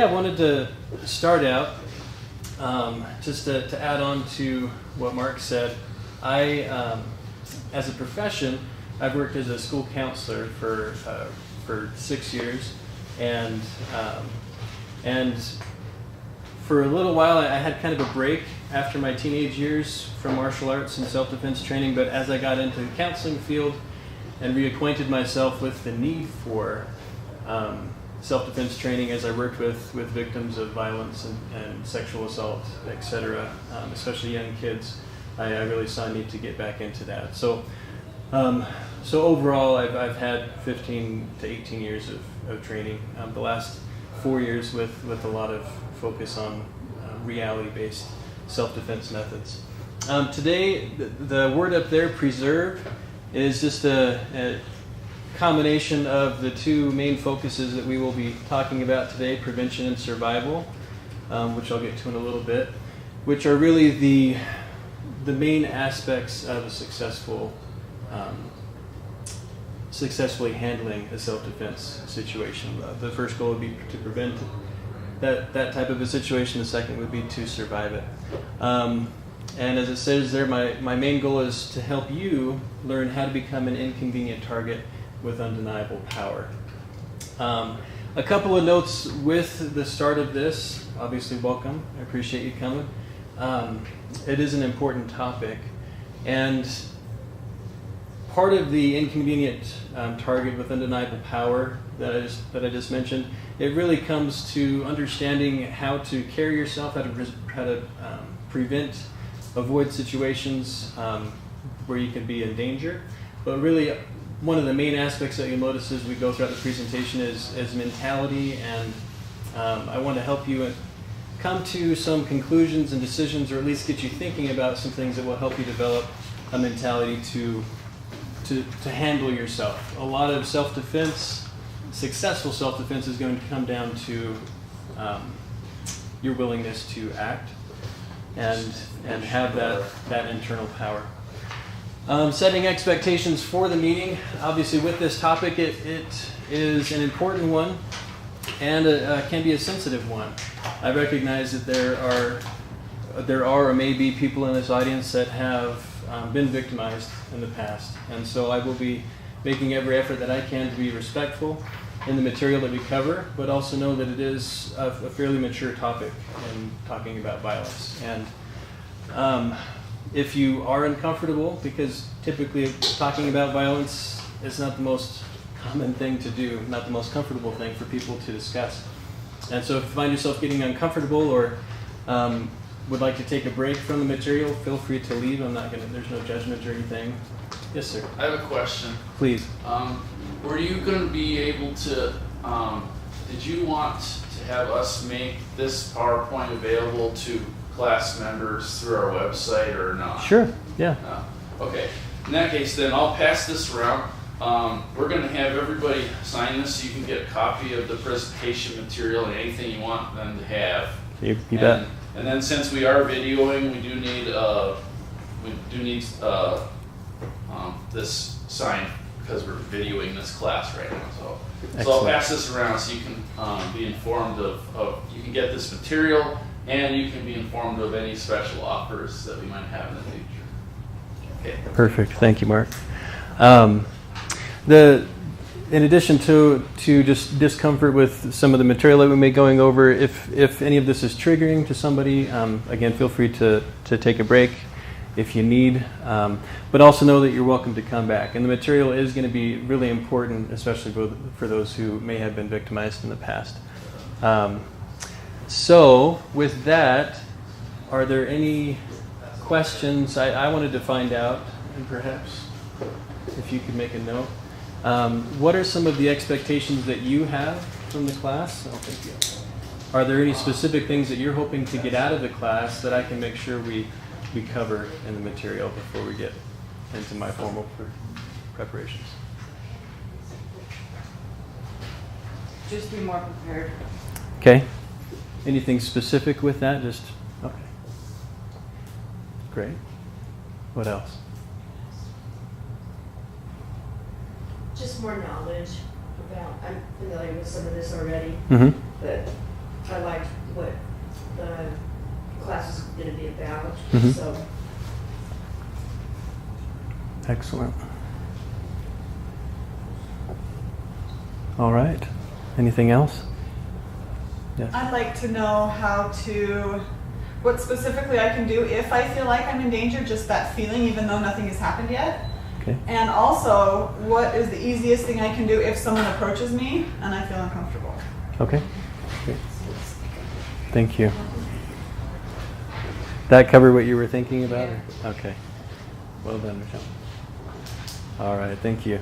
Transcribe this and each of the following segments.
I wanted to start out just to add on to what Mark said. As a profession, I've worked as a school counselor for 6 years, and for a little while I had kind of a break after my teenage years from martial arts and self-defense training. But as I got into the counseling field and reacquainted myself with the need for self-defense training, as I worked with victims of violence and sexual assault, etc., especially young kids, I really saw a need to get back into that. So overall, I've had 15 to 18 years of training. The last 4 years with a lot of focus on reality-based self-defense methods. Today, the word up there, preserve, is just a combination of the two main focuses that we will be talking about today, prevention and survival, which I'll get to in a little bit, which are really the main aspects of a successfully handling a self-defense situation. The first goal would be to prevent that type of a situation. The second would be to survive it. And as it says there, my main goal is to help you learn how to become an inconvenient target with undeniable power. A couple of notes with the start of this. Obviously, welcome. I appreciate you coming. It is an important topic, and part of the inconvenient target with undeniable power that I just mentioned, it really comes to understanding how to carry yourself, how to prevent, avoid situations where you could be in danger. But really, one of the main aspects that you'll notice as we go throughout the presentation is mentality, and I want to help you come to some conclusions and decisions, or at least get you thinking about some things that will help you develop a mentality to handle yourself. A lot of self-defense, successful self-defense, is going to come down to your willingness to act and have that internal power. Setting expectations for the meeting. Obviously, with this topic, it is an important one, and can be a sensitive one. I recognize that there are or may be people in this audience that have been victimized in the past, and so I will be making every effort that I can to be respectful in the material that we cover, but also know that it is a fairly mature topic in talking about violence. And if you are uncomfortable, because typically talking about violence is not the most common thing to do, not the most comfortable thing for people to discuss. And so if you find yourself getting uncomfortable or would like to take a break from the material, feel free to leave. There's no judgment or anything. Yes, sir. I have a question. Please. Were you going to be able to, did you want to have us make this PowerPoint available to class members through our website or not? Sure, yeah. Okay. In that case, then I'll pass this around. We're going to have everybody sign this so you can get a copy of the presentation material and anything you want them to have. You bet. And then since we are videoing, we do need this signed because we're videoing this class right now. So I'll pass this around so you can be informed of you can get this material, and you can be informed of any special offers that we might have in the future. Okay. Perfect. Thank you, Mark. In addition to just discomfort with some of the material that we may be going over, if any of this is triggering to somebody, again, feel free to take a break if you need. But also know that you're welcome to come back. And the material is going to be really important, especially for those who may have been victimized in the past. So with that, are there any questions? I wanted to find out, and perhaps if you could make a note. What are some of the expectations that you have from the class? Oh, thank you. Are there any specific things that you're hoping to get out of the class that I can make sure we cover in the material before we get into my formal preparations? Just be more prepared. Okay. Anything specific with that? Okay. Great. What else? Just more knowledge about, I'm familiar with some of this already, Mm-hmm. but I liked what the class was going to be about. Mhm. So Excellent. All right. Anything else? Yes. I'd like to know what specifically I can do if I feel like I'm in danger, just that feeling, even though nothing has happened yet. Okay. And also, what is the easiest thing I can do if someone approaches me and I feel uncomfortable? Okay. Great. Thank you. That cover what you were thinking about? Yeah. Okay. Well done, Michelle. All right. Thank you.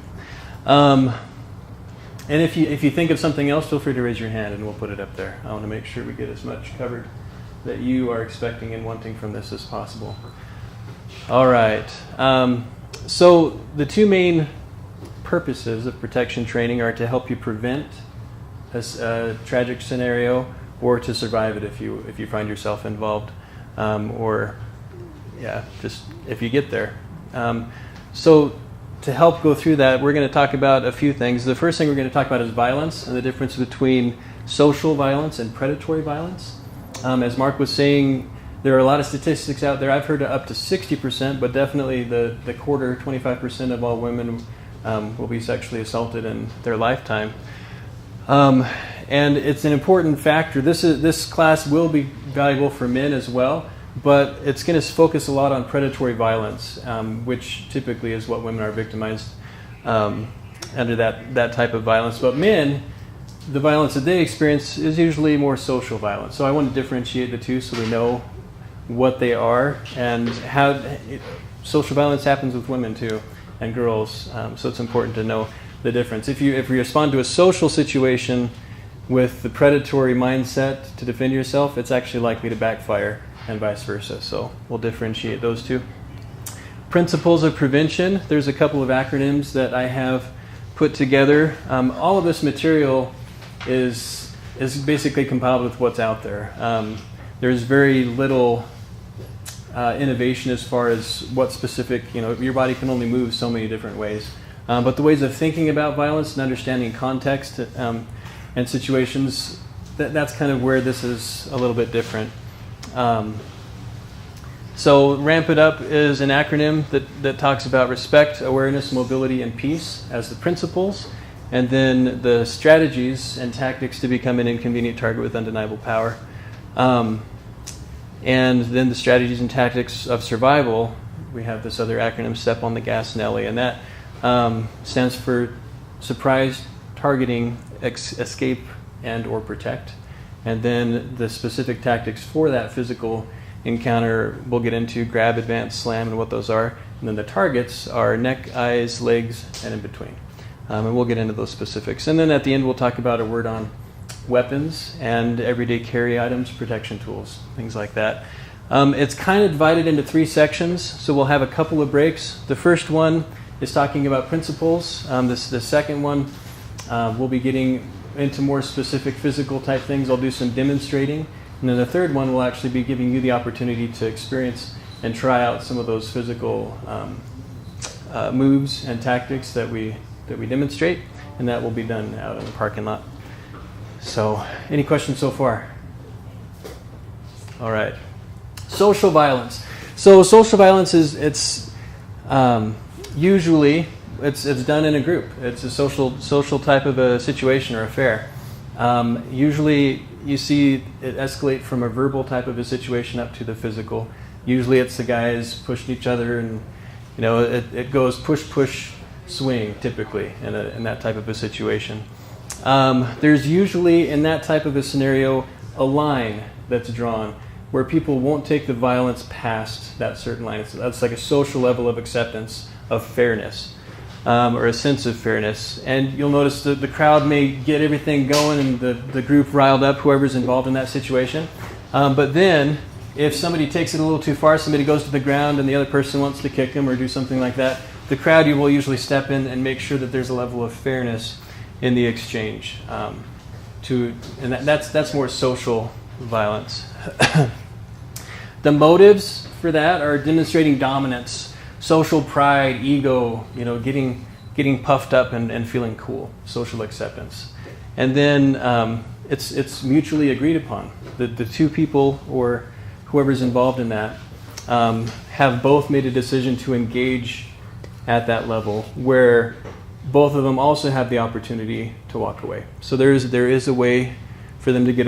And if you think of something else, feel free to raise your hand and we'll put it up there. I want to make sure we get as much covered that you are expecting and wanting from this as possible. All right. So the two main purposes of protection training are to help you prevent a tragic scenario or to survive it if you find yourself involved, just if you get there. So to help go through that, we're going to talk about a few things. The first thing we're going to talk about is violence and the difference between social violence and predatory violence. As Mark was saying, there are a lot of statistics out there. I've heard up to 60%, but definitely the quarter, 25% of all women will be sexually assaulted in their lifetime. And it's an important factor. This class will be valuable for men as well, but it's going to focus a lot on predatory violence, which typically is what women are victimized under that type of violence. But men, the violence that they experience is usually more social violence. So I want to differentiate the two so we know what they are and how social violence happens with women too and girls. So it's important to know the difference. If you respond to a social situation with the predatory mindset to defend yourself, it's actually likely to backfire and vice versa. So we'll differentiate those two. Principles of prevention. There's a couple of acronyms that I have put together. All of this material is basically compiled with what's out there. There's very little innovation as far as what specific, your body can only move so many different ways. But the ways of thinking about violence and understanding context and situations, that's kind of where this is a little bit different. So RAMP IT UP is an acronym that talks about respect, awareness, mobility, and peace as the principles, and then the strategies and tactics to become an inconvenient target with undeniable power. And then the strategies and tactics of survival, we have this other acronym, STEP on the gas, Nelly, and that stands for surprise, targeting, escape, and or protect. And then the specific tactics for that physical encounter we'll get into: grab, advance, slam, and what those are. And then the targets are neck, eyes, legs, and in between. And we'll get into those specifics. And then at the end we'll talk about a word on weapons and everyday carry items, protection tools, things like that. It's kind of divided into three sections, so we'll have a couple of breaks. The first one is talking about principles. The second one we'll be getting into more specific physical type things. I'll do some demonstrating. And then the third one will actually be giving you the opportunity to experience and try out some of those physical moves and tactics that we demonstrate, and that will be done out in the parking lot. So, any questions so far? All right. Social violence. So social violence it's usually done in a group. It's a social type of a situation or affair. Usually you see it escalate from a verbal type of a situation up to the physical. Usually it's the guys pushing each other, and it goes push swing typically in that type of a situation. There's usually in that type of a scenario a line that's drawn where people won't take the violence past that certain line. That's like a social level of acceptance of fairness, or a sense of fairness. And you'll notice that the crowd may get everything going and the group riled up, whoever's involved in that situation. But then if somebody takes it a little too far, somebody goes to the ground and the other person wants to kick them or do something like that, the crowd will usually step in and make sure that there's a level of fairness in the exchange. And that's more social violence. The motives for that are demonstrating dominance, social pride, ego, getting puffed up and feeling cool, social acceptance. And then it's mutually agreed upon. The two people or whoever's involved in that have both made a decision to engage at that level, where both of them also have the opportunity to walk away. So there is a way for them to get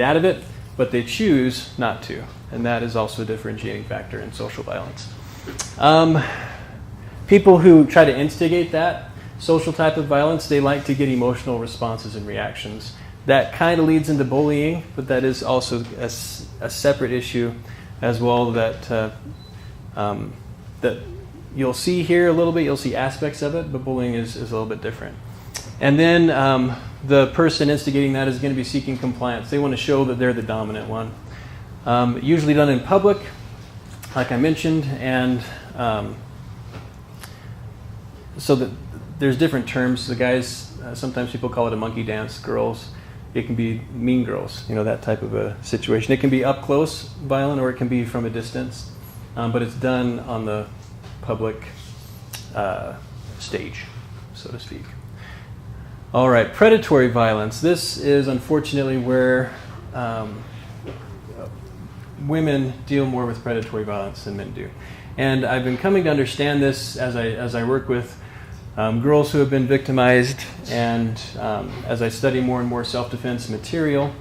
out of it, but they choose not to, and that is also a differentiating factor in social violence. People who try to instigate that social type of violence, they like to get emotional responses and reactions. That kind of leads into bullying, but that is also a separate issue as well that you'll see here a little bit. You'll see aspects of it, but bullying is a little bit different. And then the person instigating that is going to be seeking compliance. They want to show that they're the dominant one. Usually done in public, like I mentioned, and so that there's different terms. The guys, sometimes people call it a monkey dance. Girls, it can be mean girls, that type of a situation. It can be up close violent, or it can be from a distance, but it's done on the public stage, so to speak. All right, predatory violence. This is unfortunately where women deal more with predatory violence than men do. And I've been coming to understand this as I work with girls who have been victimized, and as I study more and more self-defense material,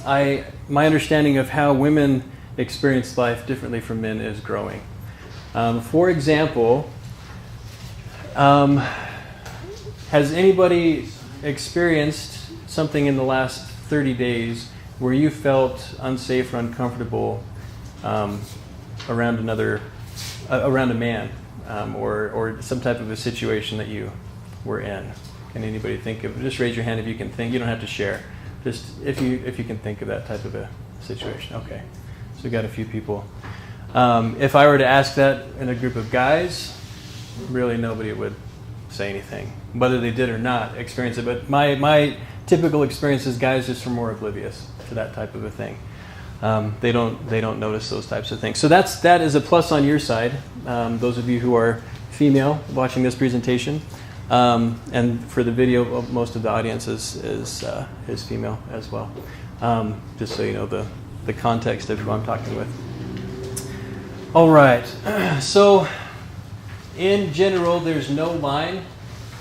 my understanding of how women experience life differently from men is growing. For example, has anybody experienced something in the last 30 days where you felt unsafe or uncomfortable around a man, or some type of a situation that you were in? Can anybody think of? Just raise your hand if you can think. You don't have to share. Just if you can think of that type of a situation. Okay, so we got a few people. If I were to ask that in a group of guys, really nobody would say anything, whether they did or not experience it. But my typical experience is guys just are more oblivious to that type of a thing. They don't notice those types of things. So that is a plus on your side. Those of you who are female watching this presentation, and for the video, most of the audience is female as well. Just so you know the context of who I'm talking with. All right. So in general, there's no line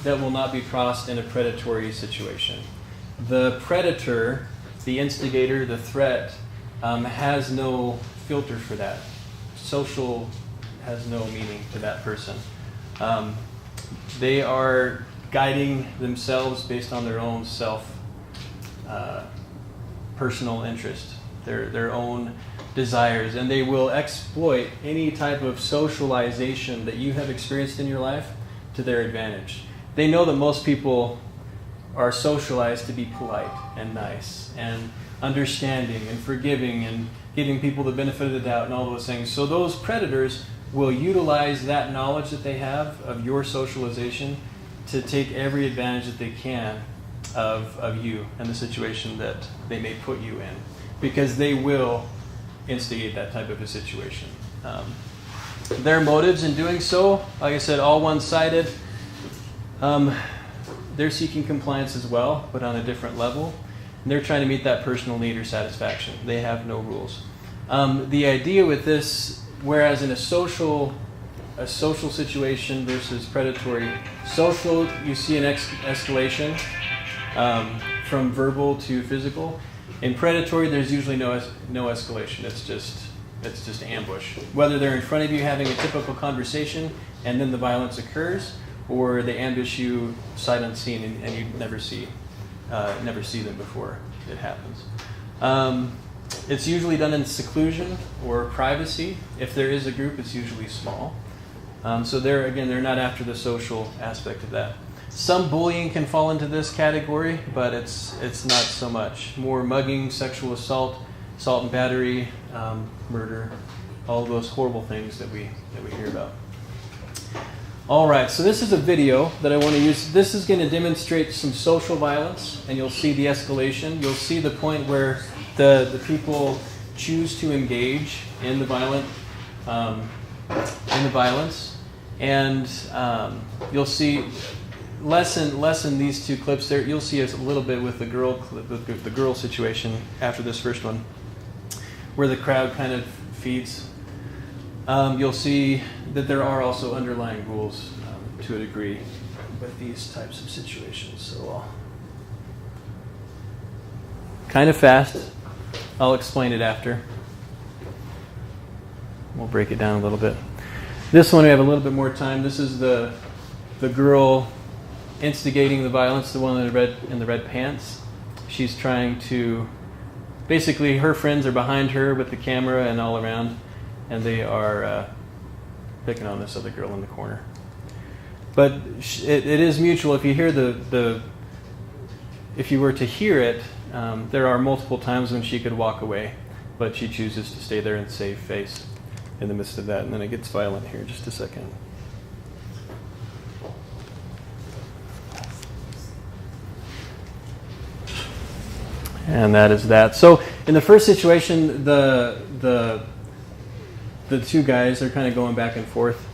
that will not be crossed in a predatory situation. The predator, the instigator, the threat, has no filter for that. Social has no meaning to that person. They are guiding themselves based on their own personal interest, their own desires, and they will exploit any type of socialization that you have experienced in your life to their advantage. They know that most people are socialized to be polite and nice and understanding and forgiving and giving people the benefit of the doubt and all those things. So those predators will utilize that knowledge that they have of your socialization to take every advantage that they can of you and the situation that they may put you in, because they will instigate that type of a situation. Their motives in doing so, like I said, all one-sided. They're seeking compliance as well, but on a different level. And they're trying to meet that personal need or satisfaction. They have no rules. The idea with this, whereas in a social situation versus predatory, social, you see an escalation from verbal to physical. In predatory, there's usually no escalation. It's just ambush. Whether they're in front of you having a typical conversation and then the violence occurs, or they ambush you sight unseen and you never see them before it happens. It's usually done in seclusion or privacy. If there is a group, it's usually small. So they're not after the social aspect of that. Some bullying can fall into this category, but it's not so much. More mugging, sexual assault and battery, murder, all those horrible things that we hear about. All right, so this is a video that I want to use. This is going to demonstrate some social violence, and you'll see the escalation. You'll see the point where the people choose to engage in the violence, and you'll see lessen these two clips there. You'll see us a little bit with the girl clip, with the girl situation after this first one, where the crowd kind of feeds. You'll see that there are also underlying rules to a degree with these types of situations. So kind of fast. I'll explain it after. We'll break it down a little bit. This one we have a little bit more time. This is the girl instigating the violence, the one in the red pants. She's trying to, basically her friends are behind her with the camera and all around, and they are picking on this other girl in the corner. But it is mutual. If you hear if you were to hear it, there are multiple times when she could walk away, but she chooses to stay there and save face in the midst of that. And then it gets violent here in just a second. And that is that. So in the first situation, the two guys are kind of going back and forth,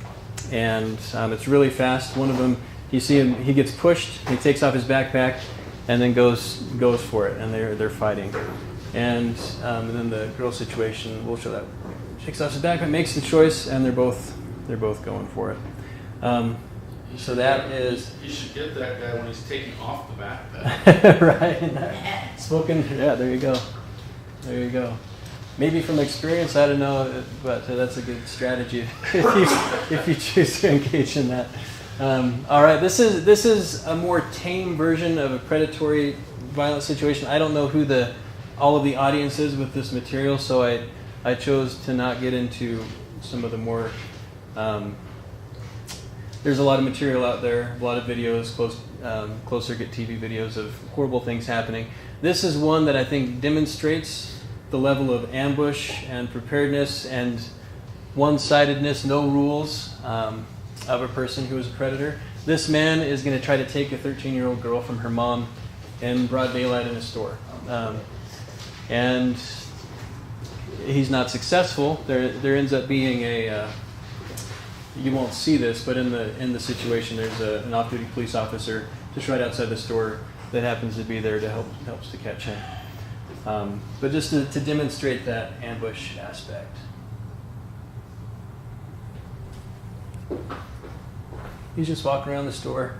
and it's really fast. One of them, you see him, he gets pushed, he takes off his backpack, and then goes for it, and they're fighting. And then the girl situation, we'll show that. Takes off his backpack, makes the choice, and they're both going for it. So that is. You should get that guy when he's taking off the backpack. Right. Spoken. Yeah, there you go. There you go. Maybe from experience, I don't know, but that's a good strategy if you choose to engage in that. All right, this is a more tame version of a predatory violent situation. I don't know who all of the audience is with this material, so I chose to not get into some of the more. There's a lot of material out there, a lot of videos, closed circuit TV videos of horrible things happening. This is one that I think demonstrates the level of ambush and preparedness and one-sidedness, no rules of a person who is a predator. This man is going to try to take a 13-year-old girl from her mom in broad daylight in a store. And he's not successful. There ends up being you won't see this, but in the situation, there's an off-duty police officer just right outside the store that happens to be there to helps to catch him. But just to demonstrate that ambush aspect. He's just walking around the store.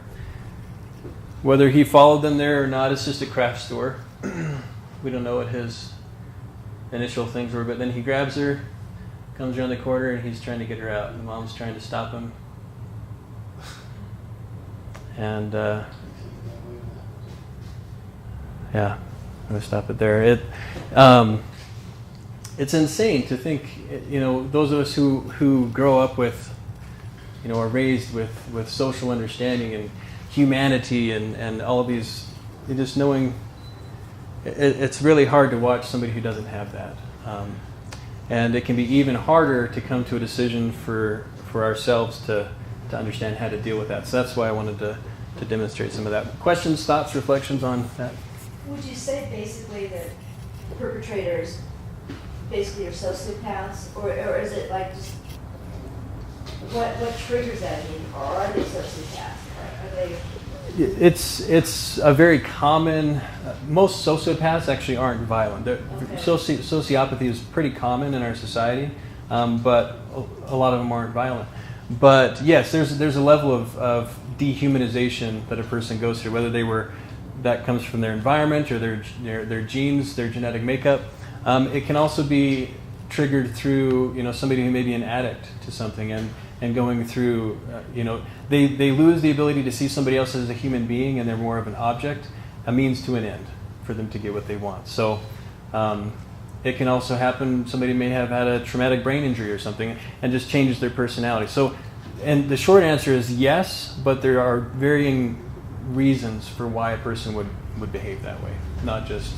Whether he followed them there or not, it's just a craft store. We don't know what his initial things were, but then he grabs her, comes around the corner, and he's trying to get her out. And the mom's trying to stop him. And yeah, I'm going to stop it there. It's insane to think, those of us who grow up with, are raised with social understanding and humanity and all of these, just knowing, it's really hard to watch somebody who doesn't have that. And it can be even harder to come to a decision for ourselves to understand how to deal with that. So that's why I wanted to demonstrate some of that. Questions, thoughts, reflections on that? Would you say basically that perpetrators basically are sociopaths, or is it like just what triggers that? I mean, or are they sociopaths? Are they? It's a very common. Most sociopaths actually aren't violent. Okay. Sociopathy is pretty common in our society, but a lot of them aren't violent. But yes, there's a level of dehumanization that a person goes through, whether that comes from their environment or their genes, their genetic makeup. It can also be triggered through somebody who may be an addict to something and going through they lose the ability to see somebody else as a human being, and they're more of an object, a means to an end for them to get what they want. So it can also happen, somebody may have had a traumatic brain injury or something and just changes their personality. So, and the short answer is yes, but there are varying reasons for why a person would behave that way, not just.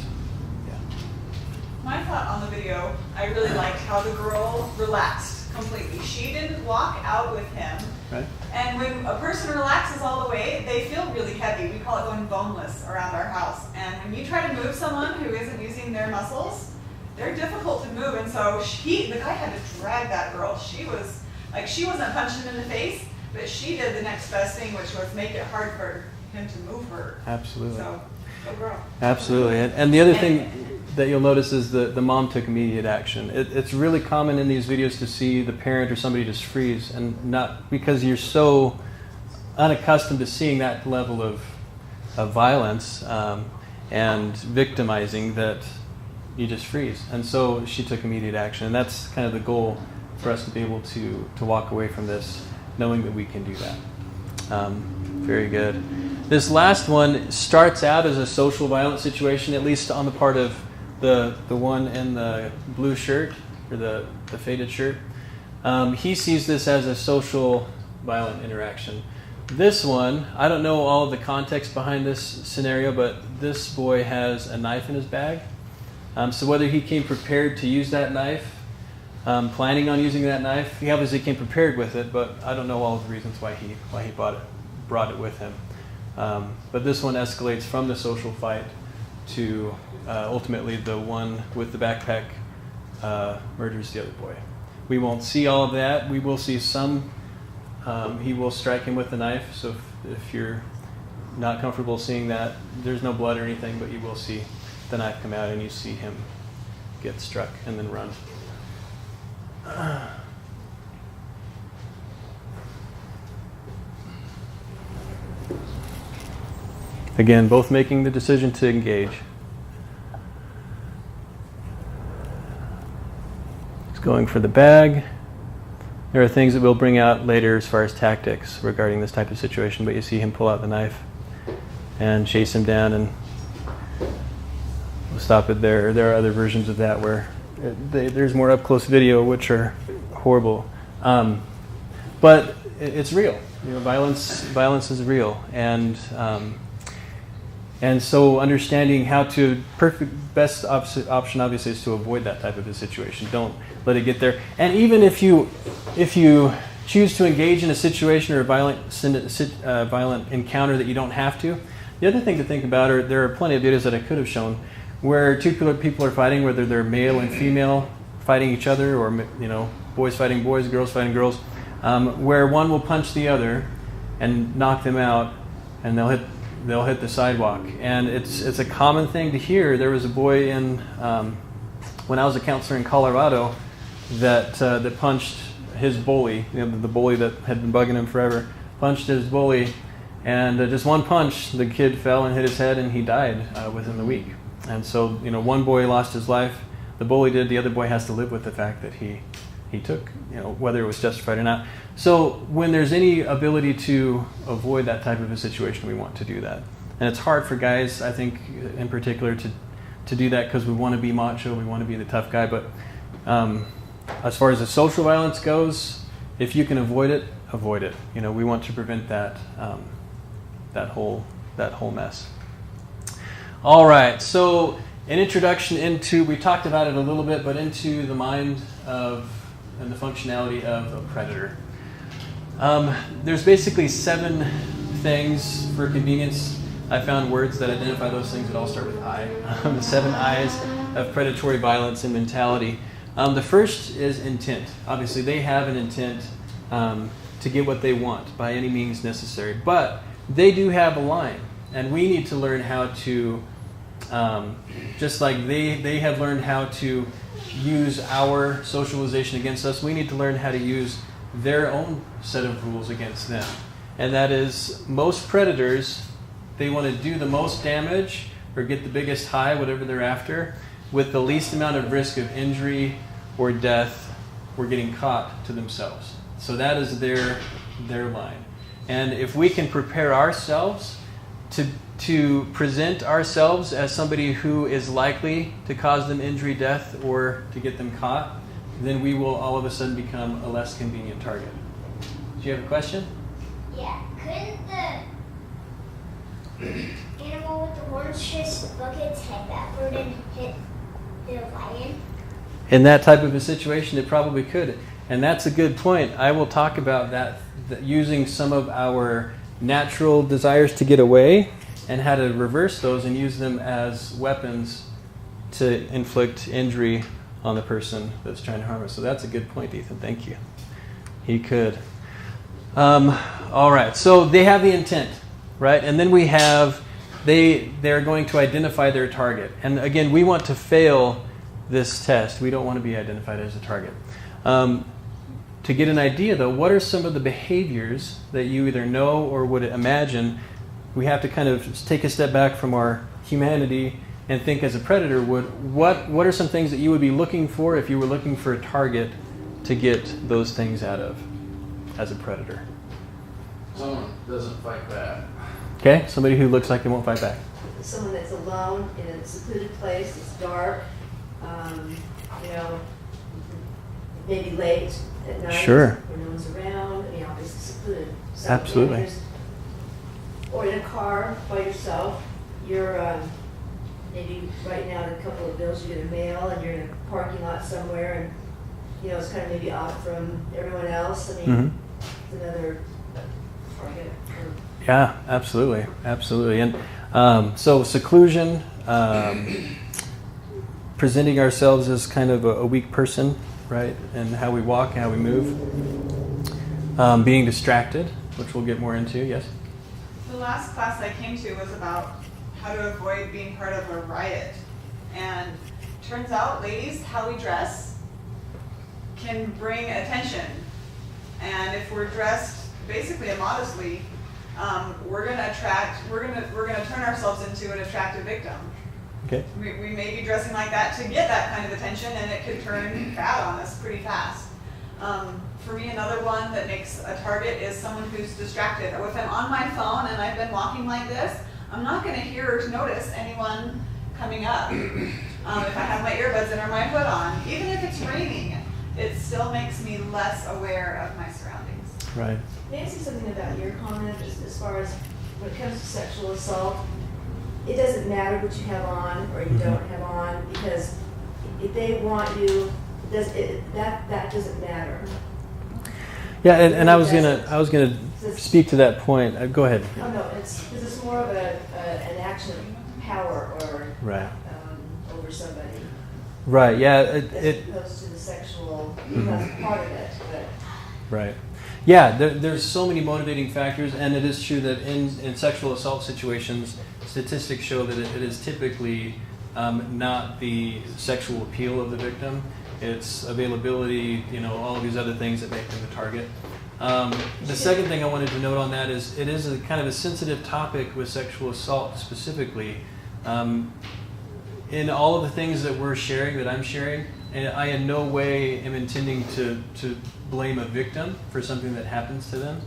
My thought on the video, I really liked how the girl relaxed completely. She didn't walk out with him. Right. And when a person relaxes all the way, they feel really heavy. We call it going boneless around our house. And when you try to move someone who isn't using their muscles, they're difficult to move. And so the guy had to drag that girl. She wasn't punching him in the face, but she did the next best thing, which was make it hard for him to move her. Absolutely. So, go girl. Absolutely. And the other thing that you'll notice is the mom took immediate action. It's really common in these videos to see the parent or somebody just freeze, and not because you're so unaccustomed to seeing that level of violence and victimizing that you just freeze. And so she took immediate action, and that's kind of the goal for us to be able to walk away from this knowing that we can do that. Very good. This last one starts out as a social violence situation, at least on the part of the one in the blue shirt, or the faded shirt. He sees this as a social violent interaction. This one, I don't know all of the context behind this scenario, but this boy has a knife in his bag. So whether he came prepared to use that knife, planning on using that knife, he obviously came prepared with it, but I don't know all of the reasons why he brought it with him. But this one escalates from the social fight to ultimately the one with the backpack murders the other boy. We won't see all of that. We will see some. He will strike him with the knife. So if you're not comfortable seeing that, there's no blood or anything, but you will see the knife come out and you see him get struck and then run. Again, both making the decision to engage. He's going for the bag. There are things that we'll bring out later as far as tactics regarding this type of situation, but you see him pull out the knife and chase him down, and we'll stop it there. There are other versions of that where there's more up-close video, which are horrible. But it's real. You know, violence is real, and so understanding how to best option obviously is to avoid that type of a situation. Don't let it get there. And even if you choose to engage in a situation or a violent encounter that you don't have to, the other thing to think about are there are plenty of videos that I could have shown where two people are fighting, whether they're male and female fighting each other, or boys fighting boys, girls fighting girls, where one will punch the other and knock them out, and they'll hit the sidewalk. And it's a common thing to hear. There was a boy when I was a counselor in Colorado that punched his bully, the bully that had been bugging him forever, punched his bully, and just one punch, the kid fell and hit his head, and he died within the week. And so, one boy lost his life, the bully did, the other boy has to live with the fact that he took, whether it was justified or not. So when there's any ability to avoid that type of a situation, we want to do that. And it's hard for guys, I think, in particular, to do that because we want to be macho, we want to be the tough guy. But as far as the social violence goes, if you can avoid it, avoid it. We want to prevent that whole mess. All right, so an introduction into, we talked about it a little bit, but into the mind and the functionality of a predator. There's basically 7 things for convenience. I found words that identify those things that all start with I. The 7 I's of predatory violence and mentality. The first is intent. Obviously, they have an intent to get what they want by any means necessary. But they do have a line, and we need to learn how to, just like they have learned how to use our socialization against us, we need to learn how to use their own set of rules against them. And that is, most predators, they want to do the most damage or get the biggest high, whatever they're after, with the least amount of risk of injury or death or getting caught to themselves. So that is their line. And if we can prepare ourselves to present ourselves as somebody who is likely to cause them injury, death, or to get them caught, then we will all of a sudden become a less convenient target. Do you have a question? Yeah. Couldn't the animal with the horns chase the bucket's head backward and hit the lion? In that type of a situation, it probably could. And that's a good point. I will talk about that using some of our natural desires to get away and how to reverse those and use them as weapons to inflict injury on the person that's trying to harm us. So that's a good point, Ethan. Thank you. He could. All right. So they have the intent. right? And then we have they're going to identify their target. And again, we want to fail this test. We don't want to be identified as a target. To get an idea, though, what are some of the behaviors that you either know or would imagine? We have to kind of take a step back from our humanity and think as a predator would. What are some things that you would be looking for if you were looking for a target to get those things out of as a predator? Someone doesn't fight back. Okay, somebody who looks like they won't fight back. Someone that's alone in a secluded place, it's dark, maybe late at night. Sure. Where no one's around, obviously secluded. Absolutely. Or in a car by yourself, you're maybe writing out a couple of bills you get in mail, and you're in a parking lot somewhere, and it's kind of maybe off from everyone else. It's another target. Yeah, absolutely. And so seclusion, presenting ourselves as kind of a weak person, right? And how we walk, how we move. Being distracted, which we'll get more into, yes? The last class I came to was about how to avoid being part of a riot. And turns out, ladies, how we dress can bring attention. And if we're dressed basically immodestly, we're gonna turn ourselves into an attractive victim. Okay. We may be dressing like that to get that kind of attention, and it could turn bad on us pretty fast. For me, another one that makes a target is someone who's distracted. If I'm on my phone and I've been walking like this, I'm not going to hear or notice anyone coming up. If I have my earbuds in or my hood on, even if it's raining, it still makes me less aware of my surroundings. Right. May I say something about your comment as far as when it comes to sexual assault? It doesn't matter what you have on or you don't have on, because if they want you, that doesn't matter. Yeah, and I was gonna speak to that point. Go ahead. Oh no, it's more of an action power or Right. over somebody. Right. Yeah. As opposed to the sexual part of it, but. Right. Yeah, there's so many motivating factors, and it is true that in sexual assault situations, statistics show that it is typically not the sexual appeal of the victim. It's availability, all of these other things that make them a target. The second thing I wanted to note on that is it is a kind of a sensitive topic with sexual assault specifically. In all of the things that we're sharing, that I'm sharing, and I in no way am intending to blame a victim for something that happens to them,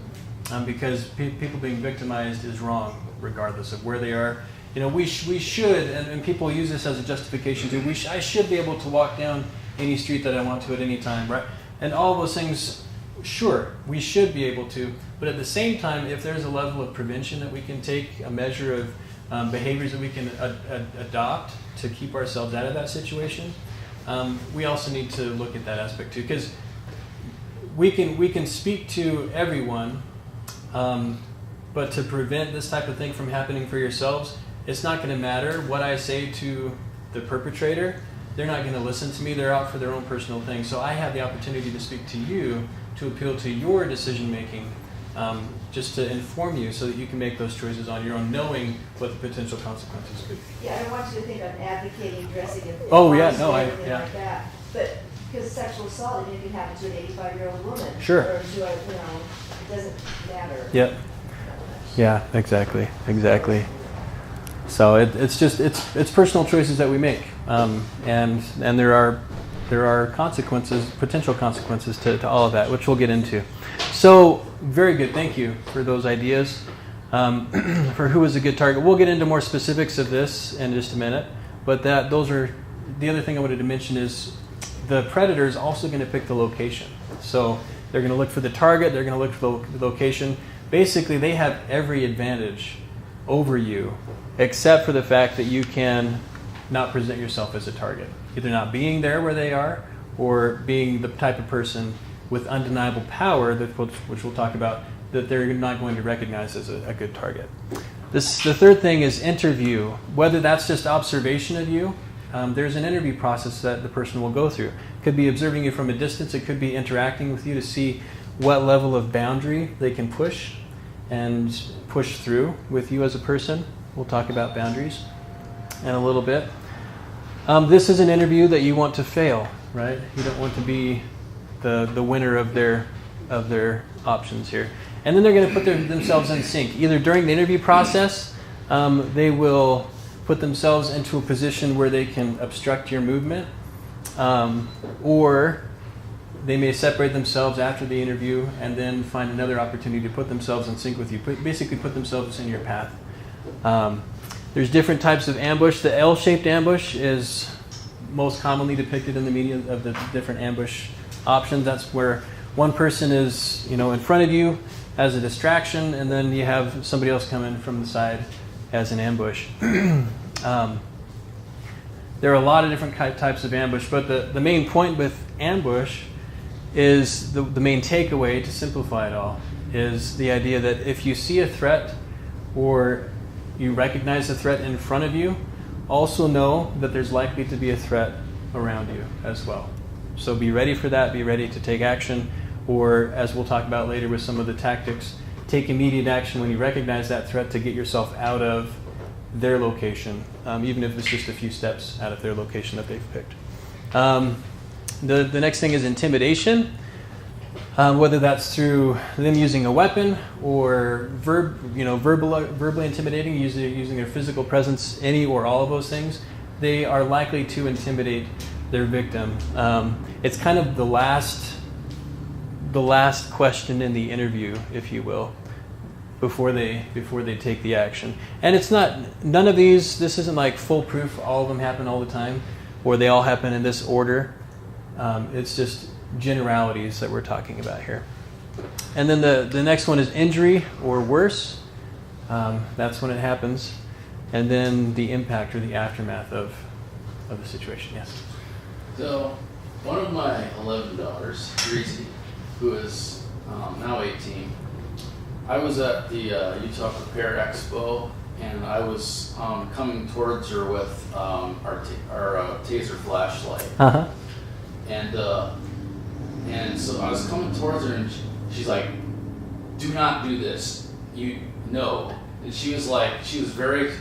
because people being victimized is wrong regardless of where they are. We should, and people use this as a justification too, I should be able to walk down any street that I want to at any time, right? And all of those things, sure, we should be able to, but at the same time, if there's a level of prevention that we can take, a measure of behaviors that we can adopt to keep ourselves out of that situation, we also need to look at that aspect too, because we can speak to everyone, but to prevent this type of thing from happening for yourselves, it's not going to matter what I say to the perpetrator. They're not going to listen to me. They're out for their own personal thing. So I have the opportunity to speak to you, to appeal to your decision making, just to inform you so that you can make those choices on your own, knowing what the potential consequences could be. Yeah, I don't want you to think I'm advocating dressing in anything like that. But because sexual assault, it can happen to an 85-year-old woman. Sure. Or to it doesn't matter. Yep. Yeah, exactly. So it's personal choices that we make, and there are consequences, potential consequences to all of that, which we'll get into. So very good, thank you for those ideas for who is a good target. We'll get into more specifics of this in just a minute, but those are the other thing I wanted to mention is the predator is also going to pick the location. So they're going to look for the target, they're going to look for the location. Basically, they have every advantage over you, except for the fact that you can not present yourself as a target. Either not being there where they are, or being the type of person with undeniable power, which we'll talk about, that they're not going to recognize as a good target. The third thing is interview. Whether that's just observation of you, there's an interview process that the person will go through. It could be observing you from a distance. It could be interacting with you to see what level of boundary they can push. and push through with you as a person. We'll talk about boundaries in a little bit. This is an interview that you want to fail, right? You don't want to be the winner of their options here. And then they're going to put themselves in sync. Either during the interview process, they will put themselves into a position where they can obstruct your movement, or they may separate themselves after the interview and then find another opportunity to put themselves in sync with you. Basically put themselves in your path. There's different types of ambush. The L-shaped ambush is most commonly depicted in the media of the different ambush options. That's where one person is, in front of you as a distraction, and then you have somebody else come in from the side as an ambush. There are a lot of different types of ambush, but the main point with ambush is the main takeaway, to simplify it all, is the idea that if you see a threat or you recognize a threat in front of you, also know that there's likely to be a threat around you as well. So be ready for that, be ready to take action, or as we'll talk about later with some of the tactics, take immediate action when you recognize that threat to get yourself out of their location, even if it's just a few steps out of their location that they've picked. The next thing is intimidation, whether that's through them using a weapon or verbally intimidating, using their physical presence, any or all of those things. They are likely to intimidate their victim. It's kind of the last question in the interview, if you will, before they take the action. And it's none of these. This isn't like foolproof. All of them happen all the time, or they all happen in this order. It's just generalities that we're talking about here. And then the next one is injury or worse. That's when it happens. And then the impact or the aftermath of the situation. Yes. So, one of my 11 daughters, Reese, who is now 18, I was at the Utah Prepare Expo, and I was coming towards her with our taser flashlight. Uh-huh. And so I was coming towards her, and she's like, "Do not do this. No." And she was very,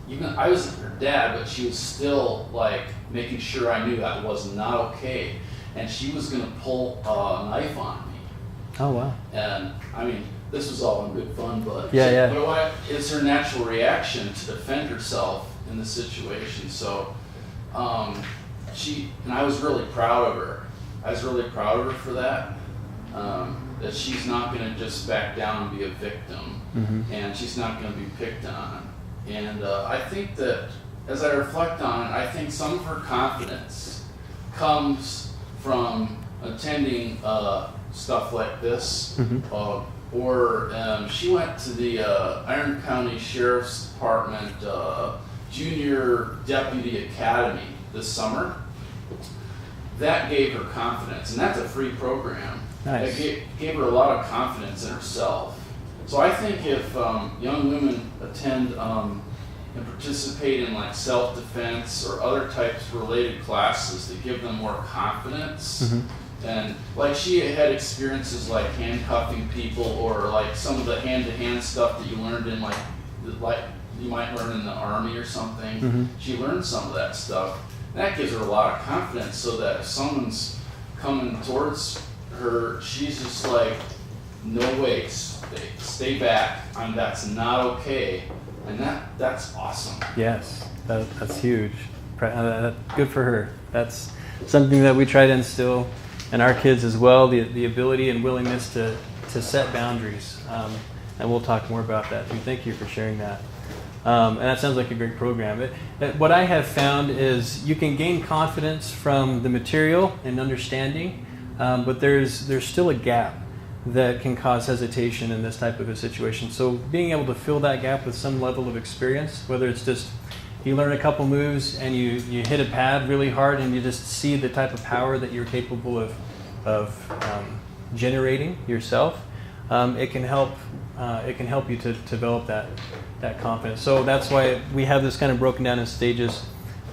even I was her dad, but she was still like making sure I knew that was not okay. And she was going to pull a knife on me. Oh, wow. And I mean, this was all in good fun, but Yeah. But what is her natural reaction to defend herself in the situation? So, and I was really proud of her. I was really proud of her for that. That she's not going to just back down and be a victim, and she's not going to be picked on. And I think that as I reflect on it, I think some of her confidence comes from attending stuff like this. Or she went to the Iron County Sheriff's Department Junior Deputy Academy this summer. That gave her confidence, and that's a free program. Nice. It gave her a lot of confidence in herself. So I think if young women attend and participate in like self-defense or other types of related classes that give them more confidence, and like she had experiences like handcuffing people or like some of the hand-to-hand stuff that you learned in like you might learn in the Army or something. She learned some of that stuff. And that gives her a lot of confidence, so that if someone's coming towards her, she's just like, no way, stay back. That's not okay. And that's awesome. Yes, that's huge. Good for her. That's something that we try to instill in our kids as well, the ability and willingness to set boundaries. And we'll talk more about that too. Thank you for sharing that. And that sounds like a great program. What I have found is you can gain confidence from the material and understanding, but there's still a gap that can cause hesitation in this type of a situation. So being able to fill that gap with some level of experience, whether it's just you learn a couple moves and you hit a pad really hard and you just see the type of power that you're capable of generating yourself, it can help you to develop that confidence. So that's why we have this kind of broken down in stages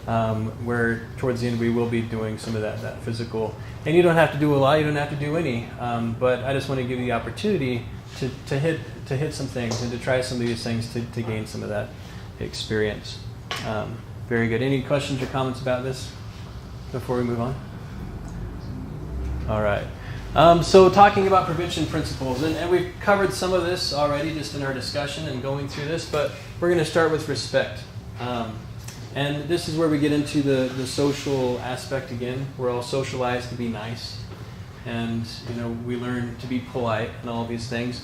where towards the end we will be doing some of that physical. And you don't have to do a lot, you don't have to do any, but I just want to give you the opportunity to hit some things and to try some of these things to gain some of that experience. Very good. Any questions or comments about this before we move on? All right. So talking about prevention principles, and we've covered some of this already just in our discussion and going through this, but we're going to start with respect. And this is where we get into the social aspect again. We're all socialized to be nice, and we learn to be polite and all of these things.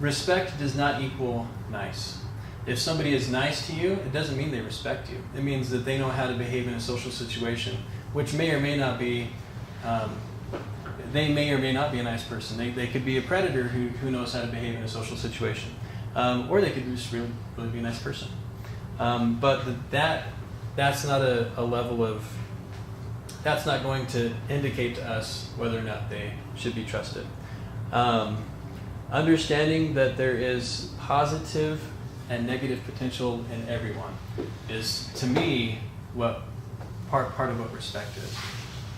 Respect does not equal nice. If somebody is nice to you, it doesn't mean they respect you. It means that they know how to behave in a social situation, which may or may not be, they may or may not be a nice person. They could be a predator who knows how to behave in a social situation. Or they could just really be a nice person. But that's not a level of, that's not going to indicate to us whether or not they should be trusted. Understanding that there is positive and negative potential in everyone is, to me, what part of what respect is.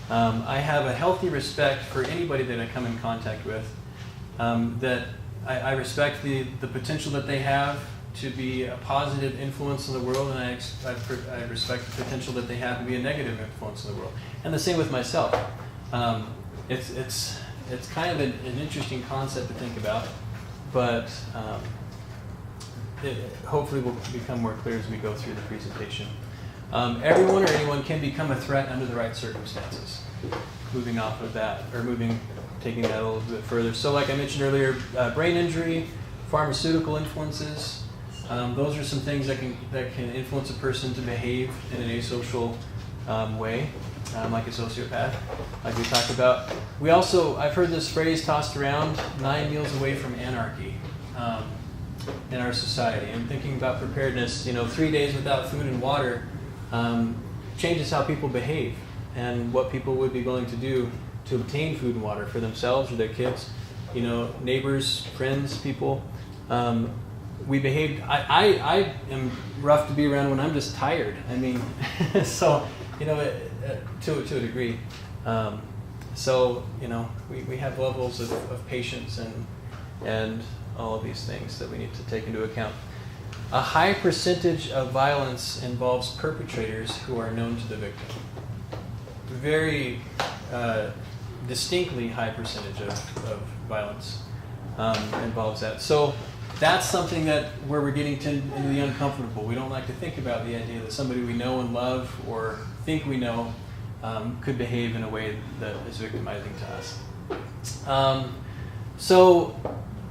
I have a healthy respect for anybody that I come in contact with. That I respect the potential that they have to be a positive influence in the world, and I respect the potential that they have to be a negative influence in the world. And the same with myself. It's kind of an interesting concept to think about, but it hopefully will become more clear as we go through the presentation. Everyone or anyone can become a threat under the right circumstances. Moving off of that, or taking that a little bit further. So like I mentioned earlier, brain injury, pharmaceutical influences, those are some things that can influence a person to behave in an asocial way, like a sociopath, like we talked about. I've heard this phrase tossed around, 9 meals away from anarchy. In our society, and thinking about preparedness, 3 days without food and water changes how people behave and what people would be willing to do to obtain food and water for themselves or their kids, neighbors, friends, people. We behaved. I am rough to be around when I'm just tired. I mean, so to a degree. We have levels of patience and all of these things that we need to take into account. A high percentage of violence involves perpetrators who are known to the victim. Very distinctly high percentage of violence involves that. So that's something where we're getting into the uncomfortable. We don't like to think about the idea that somebody we know and love or think we know could behave in a way that is victimizing to us. So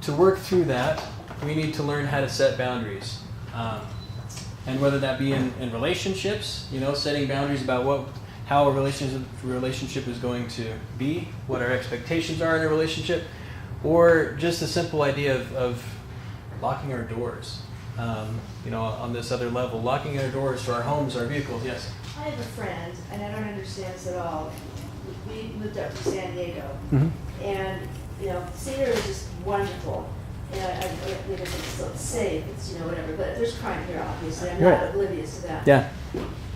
to work through that, we need to learn how to set boundaries. And whether that be in relationships, setting boundaries about how a relationship is going to be, what our expectations are in a relationship, or just a simple idea of locking our doors. On this other level, locking our doors to our homes, our vehicles. Yes? I have a friend, and I don't understand this at all. We moved up to San Diego, and Cedar is just wonderful. It's safe, it's whatever, but there's crime here, obviously. I'm not oblivious to that. Yeah.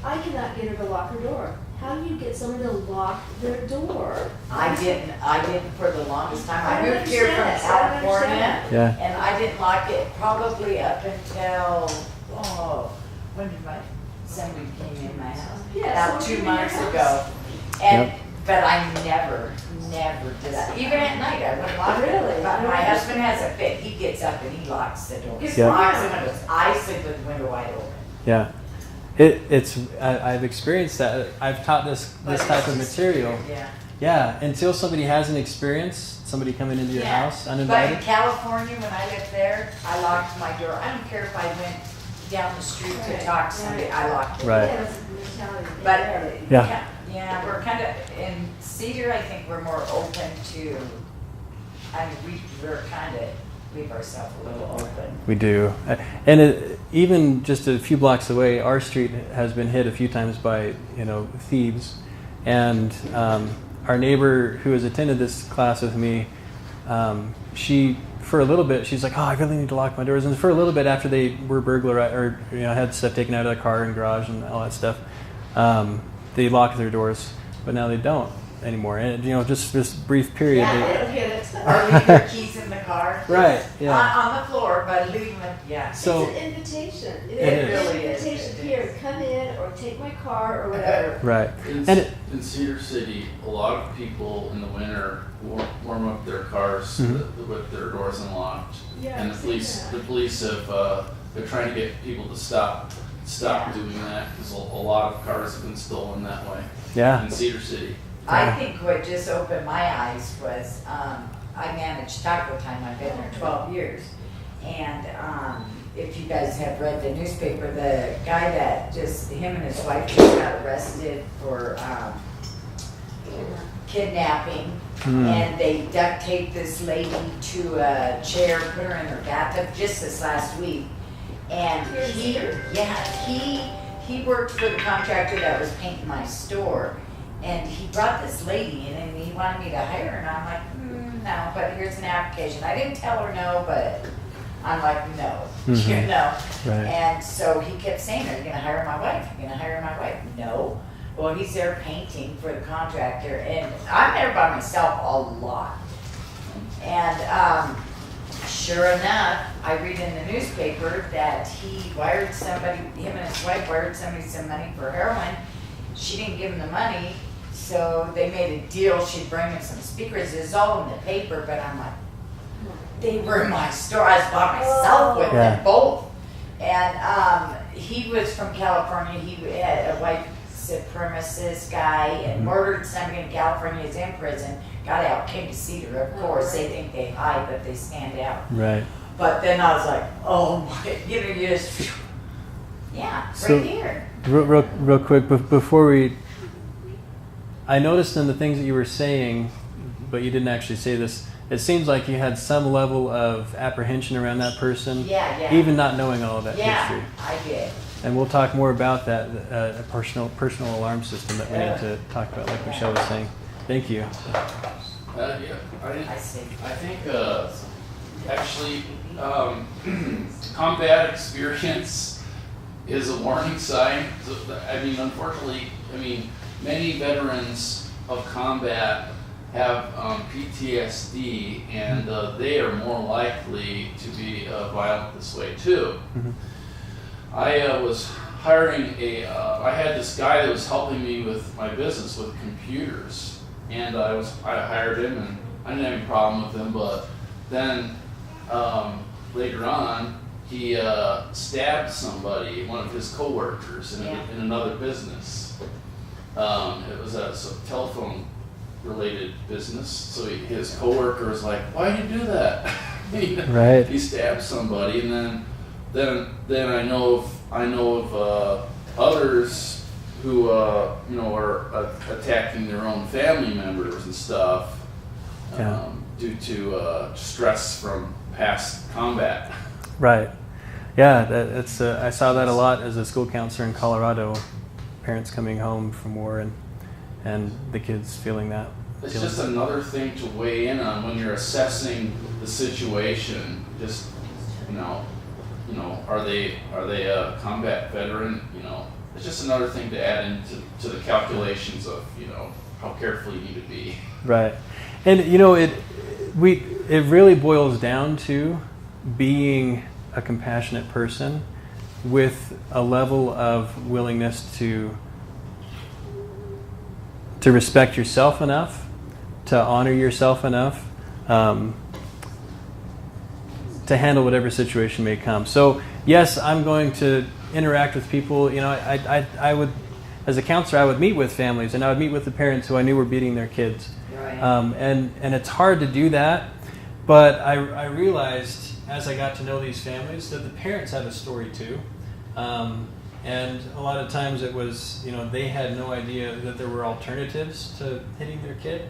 I cannot get her to lock her door. How do you get someone to lock their door? I didn't for the longest time. I moved here from understand this. California, Yeah. and I didn't lock it probably up until, when did somebody came in my house? Yeah, About someone 2 came in your months house. ago. And, but I never did that. Even at night, I wouldn't lock it. Really? But my husband has a fit. He gets up and he locks the door. Yeah. Locks the windows. I sleep with the window wide open. Yeah. I've experienced that. I've taught this type of material. Yeah. Yeah, until somebody has an experience, somebody coming into your house But uninvited. in California, when I lived there, I locked my door. I don't care if I went down the street to Right, talk to somebody, I locked it. Right. Yeah, that's the mentality. But Yeah. yeah, we're kind of in Cedar. I think we're more open to. We're kind of leave ourselves a little open. We do. And even just a few blocks away, our street has been hit a few times by thieves. And our neighbor who has attended this class with me, she for a little bit, she's like, "Oh, I really need to lock my doors." And for a little bit after they were burglarized or had stuff taken out of their car and garage and all that stuff, they locked their doors, but now they don't anymore. And just this brief period. Yeah, Okay, that's or leave your keys in the car. Right. Yeah. On the floor, but leave them, yeah. So it's an invitation. It It's is. an It really is. invitation here, come in or take my car or whatever. right. In, And it, in Cedar City, a lot of people in the winter warm up their cars with their doors unlocked. Yeah, And I've seen that. the police have, they're trying to get people to stop doing that, because a lot of cars have been stolen that way yeah. in Cedar City. I think what just opened my eyes was, I managed Taco Time, I've been there 12 years. And if you guys have read the newspaper, the guy that him and his wife just got arrested for kidnapping. And they duct taped this lady to a chair, put her in her bathtub just this last week. And he worked for the contractor that was painting my store. And he brought this lady in and he wanted me to hire her. And I'm like, no, but here's an application. I didn't tell her no, but I'm like, no, Right. And so he kept saying, are you gonna hire my wife? Are you gonna hire my wife? No. Well, he's there painting for the contractor, and I'm there by myself a lot. And sure enough, I read in the newspaper that he wired somebody, him and his wife wired somebody some money for heroin. She didn't give him the money, so they made a deal. She'd bring him some speakers. It's all in the paper, but I'm like, they were in my store. I was by myself with them both. And he was from California. He had a white supremacist guy and murdered somebody in California. He's in prison. Got out, came to Cedar. Of course, they think they hide, but they stand out. Right. But then I was like, oh my, you just, yeah, So- right here. Real quick, before I noticed in the things that you were saying, but you didn't actually say this, it seems like you had some level of apprehension around that person, Yeah. even not knowing all of that Yeah, history. I did. And we'll talk more about that, a personal alarm system that we need to talk about, like Michelle was saying. Thank you. I see. I think actually combat experience is a warning sign. I mean, unfortunately, many veterans of combat have PTSD, and they are more likely to be violent this way too. Mhm. I was hiring I had this guy that was helping me with my business with computers, and I hired him, and I didn't have any problem with him, but then later on, he stabbed somebody, one of his coworkers in another business. It was a telephone related business, so his coworker was like, "Why'd you do that?" Right. He stabbed somebody, and then I know of others who are attacking their own family members and stuff due to stress from past combat. Right. Yeah, that's I saw that a lot as a school counselor in Colorado. Parents coming home from war and the kids feeling that. It's just another thing to weigh in on when you're assessing the situation. Just are they a combat veteran? It's just another thing to add into the calculations of how careful you need to be. Right. And it really boils down to being a compassionate person with a level of willingness to respect yourself enough, to honor yourself enough, to handle whatever situation may come. So yes, I'm going to interact with people. I would, as a counselor, I would meet with families, and I would meet with the parents who I knew were beating their kids. Right. And it's hard to do that, but I realized as I got to know these families that the parents had a story too. And a lot of times it was, they had no idea that there were alternatives to hitting their kid.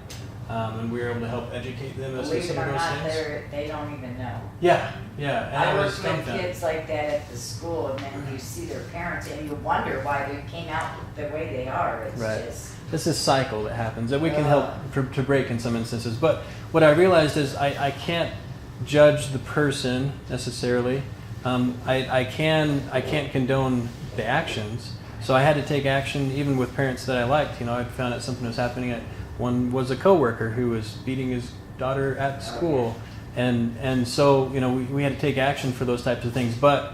And we were able to help educate them as to Believe it some of or those not, things. they don't even know. Yeah. And I was work with dumbfounded. kids like that at the school, and then you see their parents, and you wonder why they came out the way they are. It's Right. just, This is a cycle that happens that we can help to break in some instances. But what I realized is I can't judge the person necessarily. I can't condone the actions. So I had to take action even with parents that I liked. I found out something was happening. One was a coworker who was beating his daughter at school. And so, we had to take action for those types of things. But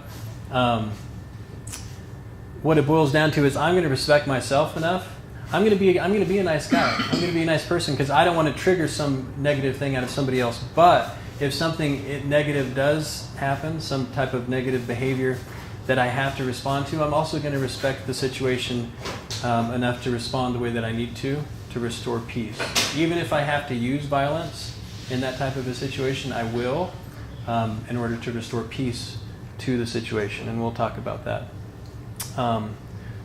what it boils down to is I'm going to respect myself enough. I'm going to be a nice guy. I'm going to be a nice person because I don't want to trigger some negative thing out of somebody else. But if something negative does happen, some type of negative behavior that I have to respond to, I'm also going to respect the situation enough to respond the way that I need to restore peace. Even if I have to use violence in that type of a situation, I will, in order to restore peace to the situation. And we'll talk about that.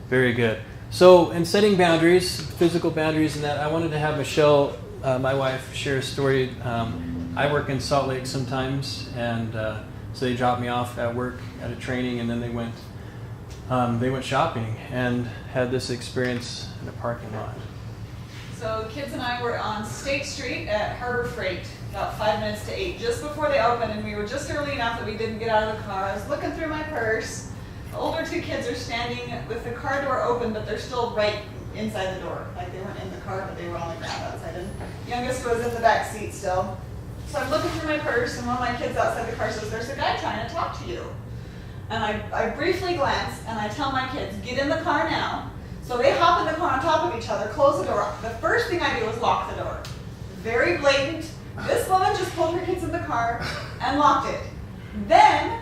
Very good. So in setting boundaries, physical boundaries and that, I wanted to have Michelle, my wife, share a story. I work in Salt Lake sometimes, and so they dropped me off at work at a training, and then they went shopping and had this experience in a parking lot. So the kids and I were on State Street at Harbor Freight, about 5 minutes to 8, just before they opened, and we were just early enough that we didn't get out of the car. I was looking through my purse. The older two kids are standing with the car door open, but they're still right inside the door. Like they weren't in the car, but they were on the ground outside. And the youngest was in the back seat still. So I'm looking through my purse, and one of my kids outside the car says, "There's a guy trying to talk to you." And I briefly glance, and I tell my kids, "Get in the car now." So they hop in the car on top of each other, close the door. The first thing I do is lock the door. Very blatant. This woman just pulled her kids in the car and locked it. Then,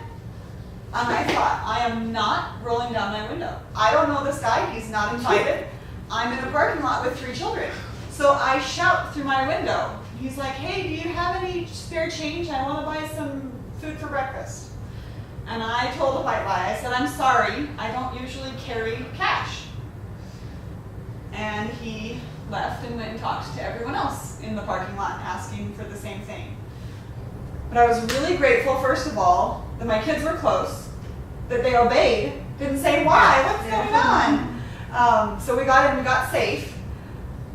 and I thought, I am not rolling down my window. I don't know this guy. He's not invited. I'm in a parking lot with 3 children. So I shout through my window. He's like, "Hey, do you have any spare change? I want to buy some food for breakfast." And I told a white lie. I said, "I'm sorry. I don't usually carry cash." And he left and went and talked to everyone else in the parking lot asking for the same thing. But I was really grateful, first of all, that my kids were close, that they obeyed, didn't say, "Why? What's going on?" So we got in, we got safe,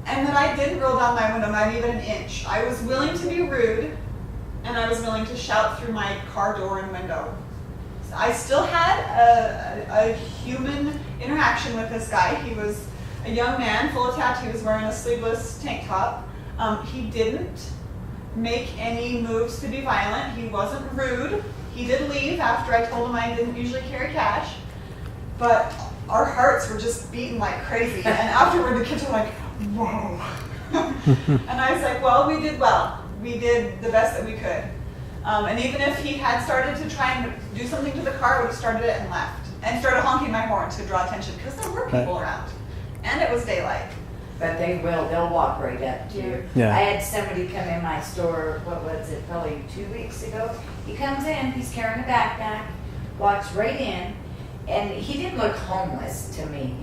and then I didn't roll down my window, not even an inch. I was willing to be rude, and I was willing to shout through my car door and window. I still had a human interaction with this guy. He was a young man, full of tattoos, wearing a sleeveless tank top. He didn't make any moves to be violent. He wasn't rude. He did leave after I told him I didn't usually carry cash. But our hearts were just beating like crazy. And afterward, the kids were like, "Whoa." And I was like, well, we did well. We did the best that we could. And even if he had started to try and do something to the car, I would have started it and left. And started honking my horn to draw attention, because there were people around. And it was daylight. But they'll walk right up to you. Yeah. I had somebody come in my store, what was it, probably 2 weeks ago. He comes in, he's carrying a backpack, walks right in, and he didn't look homeless to me,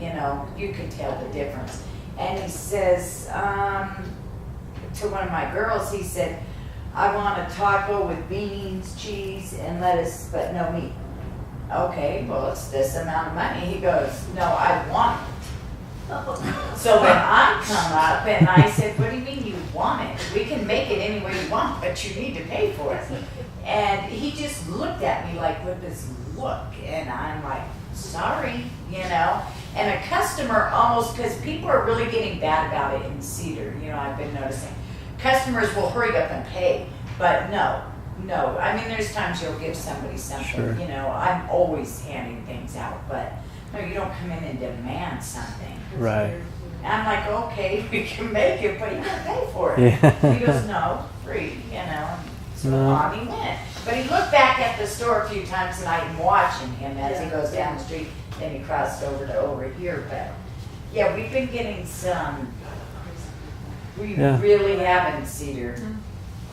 you could tell the difference. And he says, to one of my girls, he said, "I want a taco with beans, cheese, and lettuce, but no meat." Okay, well, it's this amount of money. He goes, "No, I want it." So then I come up and I said, "What do you mean you want it? We can make it any way you want, but you need to pay for it." And he just looked at me like with this look, and I'm like, "Sorry," And a customer almost, because people are really getting bad about it in Cedar, I've been noticing. Customers will hurry up and pay, but no. I mean, there's times you'll give somebody something, Sure. I'm always handing things out, but no, you don't come in and demand something. Right. And I'm like, "Okay, we can make it, but you gotta pay for it." Yeah. He goes, "No, free," So No. on he went. But he looked back at the store a few times tonight and watching him as he goes down the street. Then he crossed over to over here. But yeah, we've been getting some. We Yeah. really have in Cedar.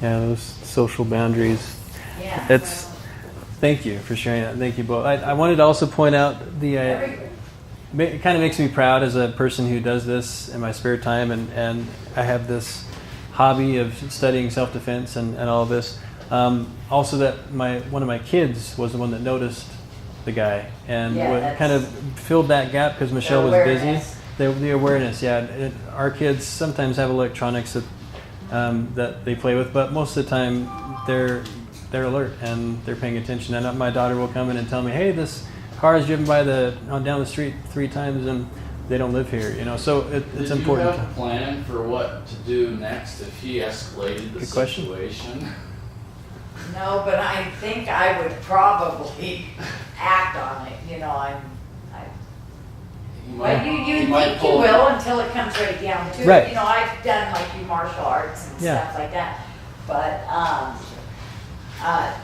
Yeah, those social boundaries. Yeah. Thank you for sharing that. Thank you both. I wanted to also point out it kind of makes me proud as a person who does this in my spare time, and I have this hobby of studying self-defense and all of this. Also that one of my kids was the one that noticed the guy and kind of filled that gap because Michelle was busy. The awareness, yeah. Our kids sometimes have electronics that they play with, but most of the time they're they're alert and they're paying attention. And my daughter will come in and tell me, hey, this car is driven by down the street 3 times and they don't live here, you know. So it's important. Did you have a plan for what to do next if he escalated the Good question. situation? No, but I think I would probably act on it, you know, He but you he think you pull- will until it comes right down to it. Right. You know, I've done like martial arts and Yeah. stuff like that, but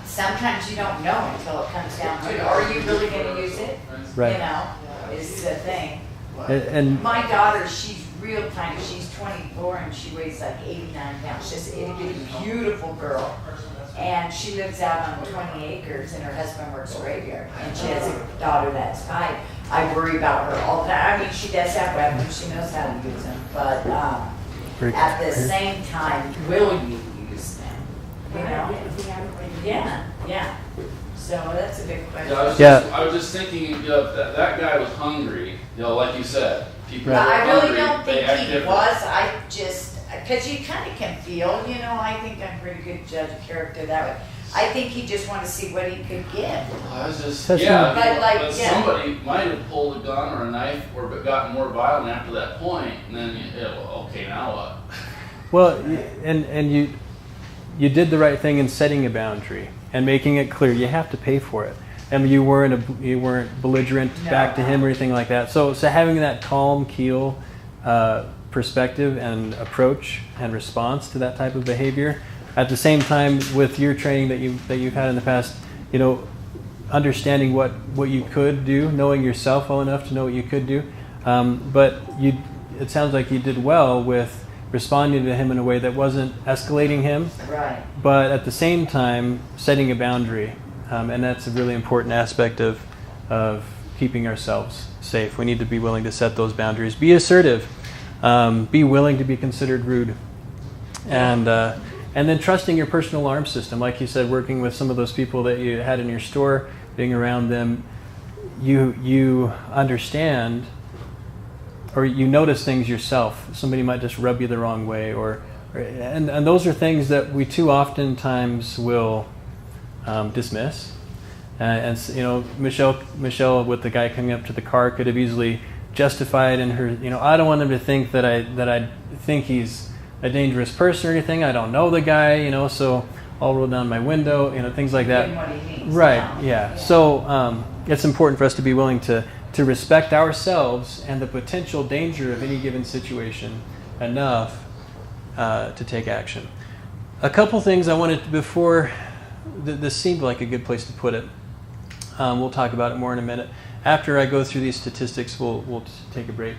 sometimes you don't know until it comes down to it. Are you really going to use it? Right. You know, is the thing. And My daughter, she's real tiny. She's 24 and she weighs like 89 pounds. She's a itty bitty, beautiful girl. And she lives out on 20 acres and her husband works a graveyard. And she has a daughter that's 5. I worry about her all the time. I mean, she does have weapons. She knows how to use them. But at the same time, will you use them? You know? Yeah. So that's a big question. I was just thinking, you know, that guy was hungry. You know, like you said, people But were I really hungry, don't they think act he different. was. I just, because you kind of can feel, you know, I think I'm a pretty good judge of character that way. I think he just wanted to see what he could give. I was just, That's yeah, But like, but yeah. somebody might have pulled a gun or a knife or gotten more violent after that point, and then, well, okay, now what? well, and you did the right thing in setting a boundary and making it clear you have to pay for it. I mean, you weren't belligerent No. back to him or anything like that. So having that calm keel perspective and approach and response to that type of behavior, at the same time with your training that you've had in the past, you know, understanding what you could do, knowing yourself well enough to know what you could do, but it sounds like you did well with responding to him in a way that wasn't escalating him, Right. but at the same time setting a boundary, and that's a really important aspect of keeping ourselves safe. We need to be willing to set those boundaries. Be assertive. Be willing to be considered rude, and then trusting your personal alarm system. Like you said, working with some of those people that you had in your store, being around them, you understand, or you notice things yourself. Somebody might just rub you the wrong way, and those are things that we too oftentimes will dismiss. And you know, Michelle, with the guy coming up to the car, could have easily justified in her. You know, I don't want him to think that I think he's a dangerous person or anything. I don't know the guy. You know, so I'll roll down my window. You know, things like that. Give him what he needs. Right. Yeah. So it's important for us to be willing to respect ourselves and the potential danger of any given situation enough to take action. A couple things I wanted to, before this seemed like a good place to put it. We'll talk about it more in a minute. After I go through these statistics, we'll take a break,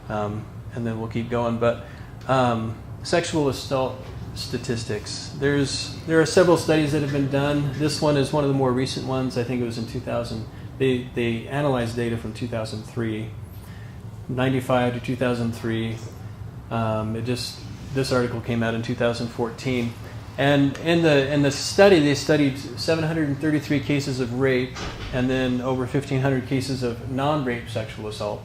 and then we'll keep going. But sexual assault statistics. There are several studies that have been done. This one is one of the more recent ones. I think it was in 2000. They analyzed data from 2003, 95 to 2003. This article came out in 2014. And in the study, they studied 733 cases of rape and then over 1,500 cases of non-rape sexual assault.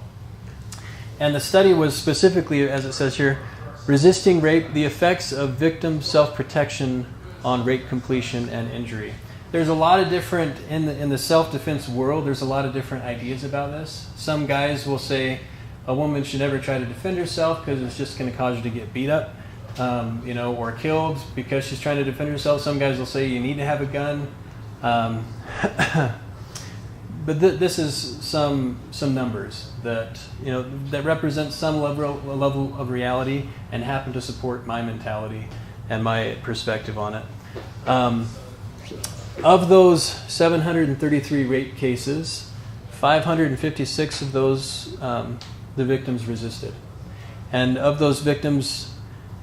And the study was specifically, as it says here, resisting rape, the effects of victim self-protection on rape completion and injury. There's a lot of different, in the self-defense world, there's a lot of different ideas about this. Some guys will say a woman should never try to defend herself because it's just going to cause her to get beat up. Or killed because she's trying to defend herself. Some guys will say you need to have a gun. But this is some numbers that that represent some level of reality and happen to support my mentality and my perspective on it. Of those 733 rape cases, 556 of those the victims resisted, and of those victims.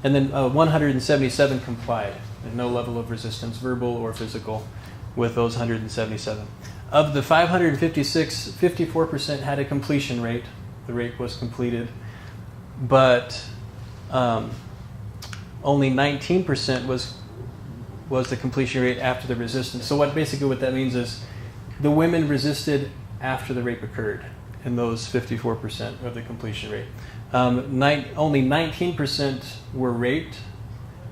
And then 177 complied, and no level of resistance, verbal or physical, with those 177. Of the 556, 54% had a completion rate. The rape was completed, but only 19% was the completion rate after the resistance. So what that means is the women resisted after the rape occurred in those 54% of the completion rate. Only 19% were raped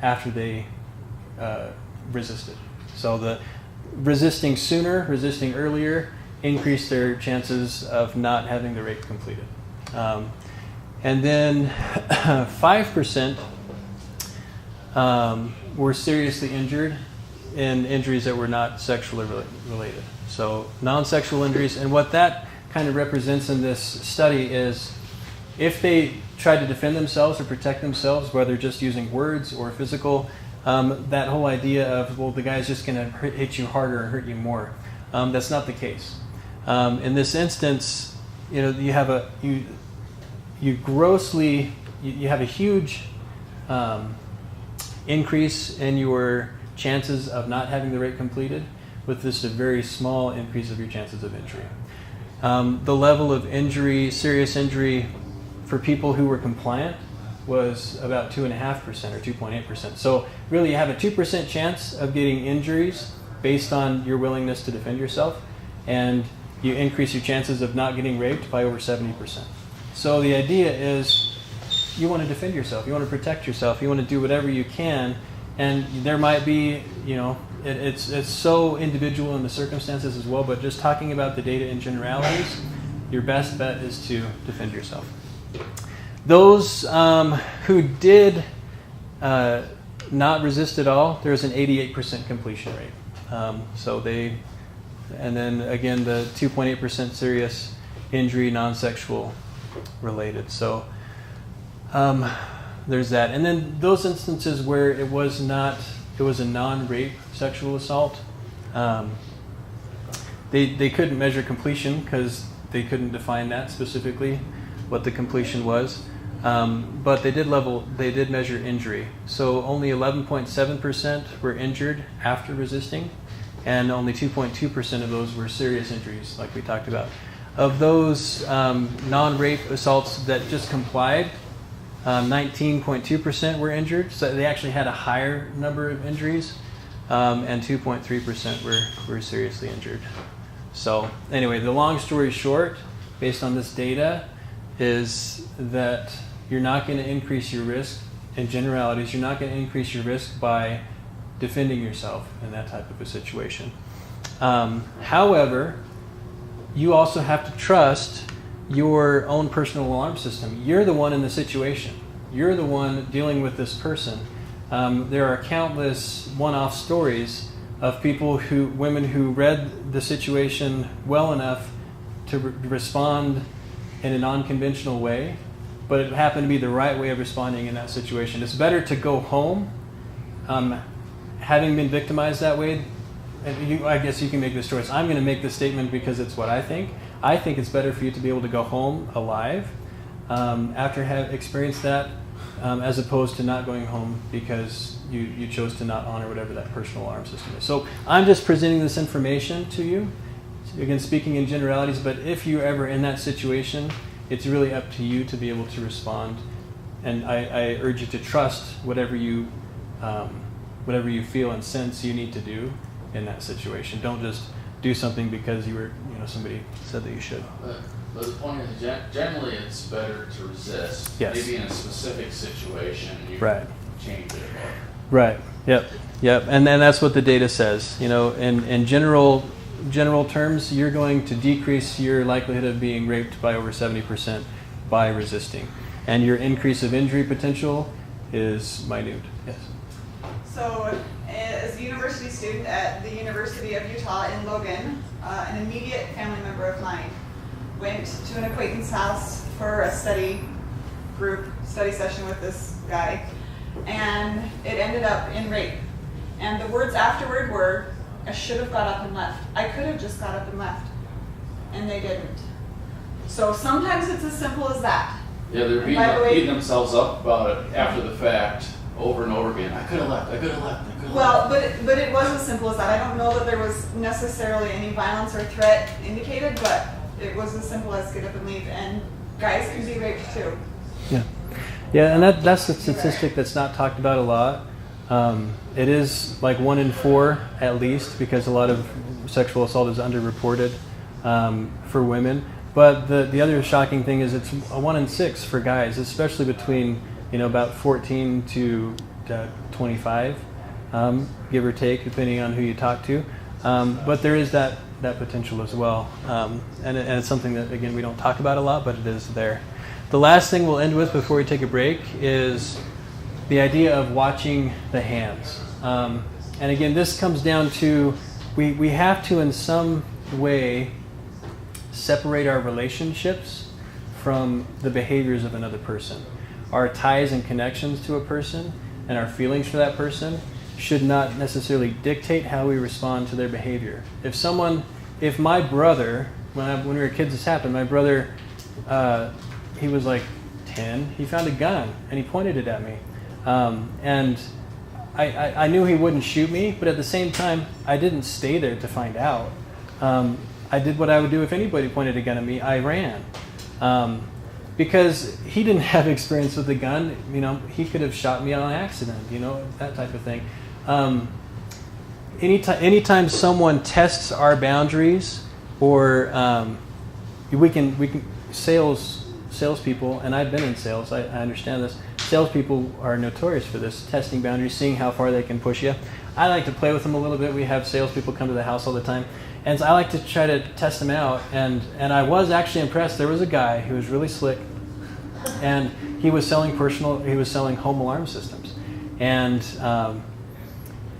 after they resisted. So the resisting sooner, resisting earlier, increased their chances of not having the rape completed. And then 5% were seriously injured in injuries that were not sexually related. So non-sexual injuries, and what that kind of represents in this study is if they tried to defend themselves or protect themselves, whether just using words or physical, that whole idea of, well, the guy's just going to hit you harder and hurt you more, that's not the case. In this instance, you know, you have a huge increase in your chances of not having the rape completed, with just a very small increase of your chances of injury. The level of injury, serious injury, for people who were compliant was about 2.5% or 2.8%. So really you have a 2% chance of getting injuries based on your willingness to defend yourself, and you increase your chances of not getting raped by over 70%. So the idea is you want to defend yourself, you want to protect yourself, you want to do whatever you can, and there might be, you know, it's so individual in the circumstances as well, but just talking about the data in generalities, your best bet is to defend yourself. Those who did not resist at all, there's an 88% completion rate. And then again, the 2.8% serious injury, non-sexual related. So there's that. And then those instances where it was a non-rape sexual assault, they couldn't measure completion because they couldn't define that specifically, what the completion was. But they did measure injury. So only 11.7% were injured after resisting, and only 2.2% of those were serious injuries, like we talked about. Of those non-rape assaults that just complied, 19.2% were injured, so they actually had a higher number of injuries, and 2.3% were seriously injured. So anyway, the long story short, based on this data, is that you're not going to increase your risk, in generalities, you're not going to increase your risk by defending yourself in that type of a situation. However, you also have to trust your own personal alarm system. You're the one in the situation. You're the one dealing with this person. There are countless one-off stories of women who read the situation well enough to respond in a non-conventional way, but it happened to be the right way of responding in that situation. It's better to go home, having been victimized that way. I guess you can make this choice. I'm going to make this statement because it's what I think. I think it's better for you to be able to go home alive after have experienced that, as opposed to not going home because you chose to not honor whatever that personal alarm system is. So I'm just presenting this information to you, again speaking in generalities, but if you're ever in that situation, it's really up to you to be able to respond, and I urge you to trust whatever you feel and sense you need to do in that situation. Don't just do something because somebody said that you should. But the point is, generally, it's better to resist. Yes. Maybe in a specific situation, you Right. change it. Right. Yep. And that's what the data says. You know, in general terms, you're going to decrease your likelihood of being raped by over 70% by resisting, and your increase of injury potential is minute. Yes. So, as a university student at the University of Utah in Logan, an immediate family member of mine went to an acquaintance house for a study session with this guy, and it ended up in rape. And the words afterward were, "I should have got up and left. I could have just got up and left." And they didn't. So sometimes it's as simple as that. Yeah, they're beating themselves up about it after the fact, over and over again. I could have left. Well, but it was as simple as that. I don't know that there was necessarily any violence or threat indicated, but it was as simple as get up and leave. And guys can be raped too. Yeah, and that's the statistic that's not talked about a lot. It is like 1 in 4 at least, because a lot of sexual assault is underreported for women. But the other shocking thing is it's a 1 in 6 for guys, especially between about 14 to 25. give or take, depending on who you talk to. But there is that potential as well. And it's something that, again, we don't talk about a lot, but it is there. The last thing we'll end with before we take a break is the idea of watching the hands. And again, this comes down to we have to, in some way, separate our relationships from the behaviors of another person. Our ties and connections to a person and our feelings for that person should not necessarily dictate how we respond to their behavior. If my brother, when we were kids, this happened, my brother, he was like 10, he found a gun and he pointed it at me. And I knew he wouldn't shoot me, but at the same time, I didn't stay there to find out. I did what I would do if anybody pointed a gun at me. I ran. Because he didn't have experience with a gun. He could have shot me on accident, that type of thing. Anytime someone tests our boundaries, or we can salespeople, and I've been in sales, I understand this. Salespeople are notorious for this, testing boundaries, seeing how far they can push you. I like to play with them a little bit. We have salespeople come to the house all the time, and so I like to try to test them out. And I was actually impressed. There was a guy who was really slick, and he was selling home alarm systems. And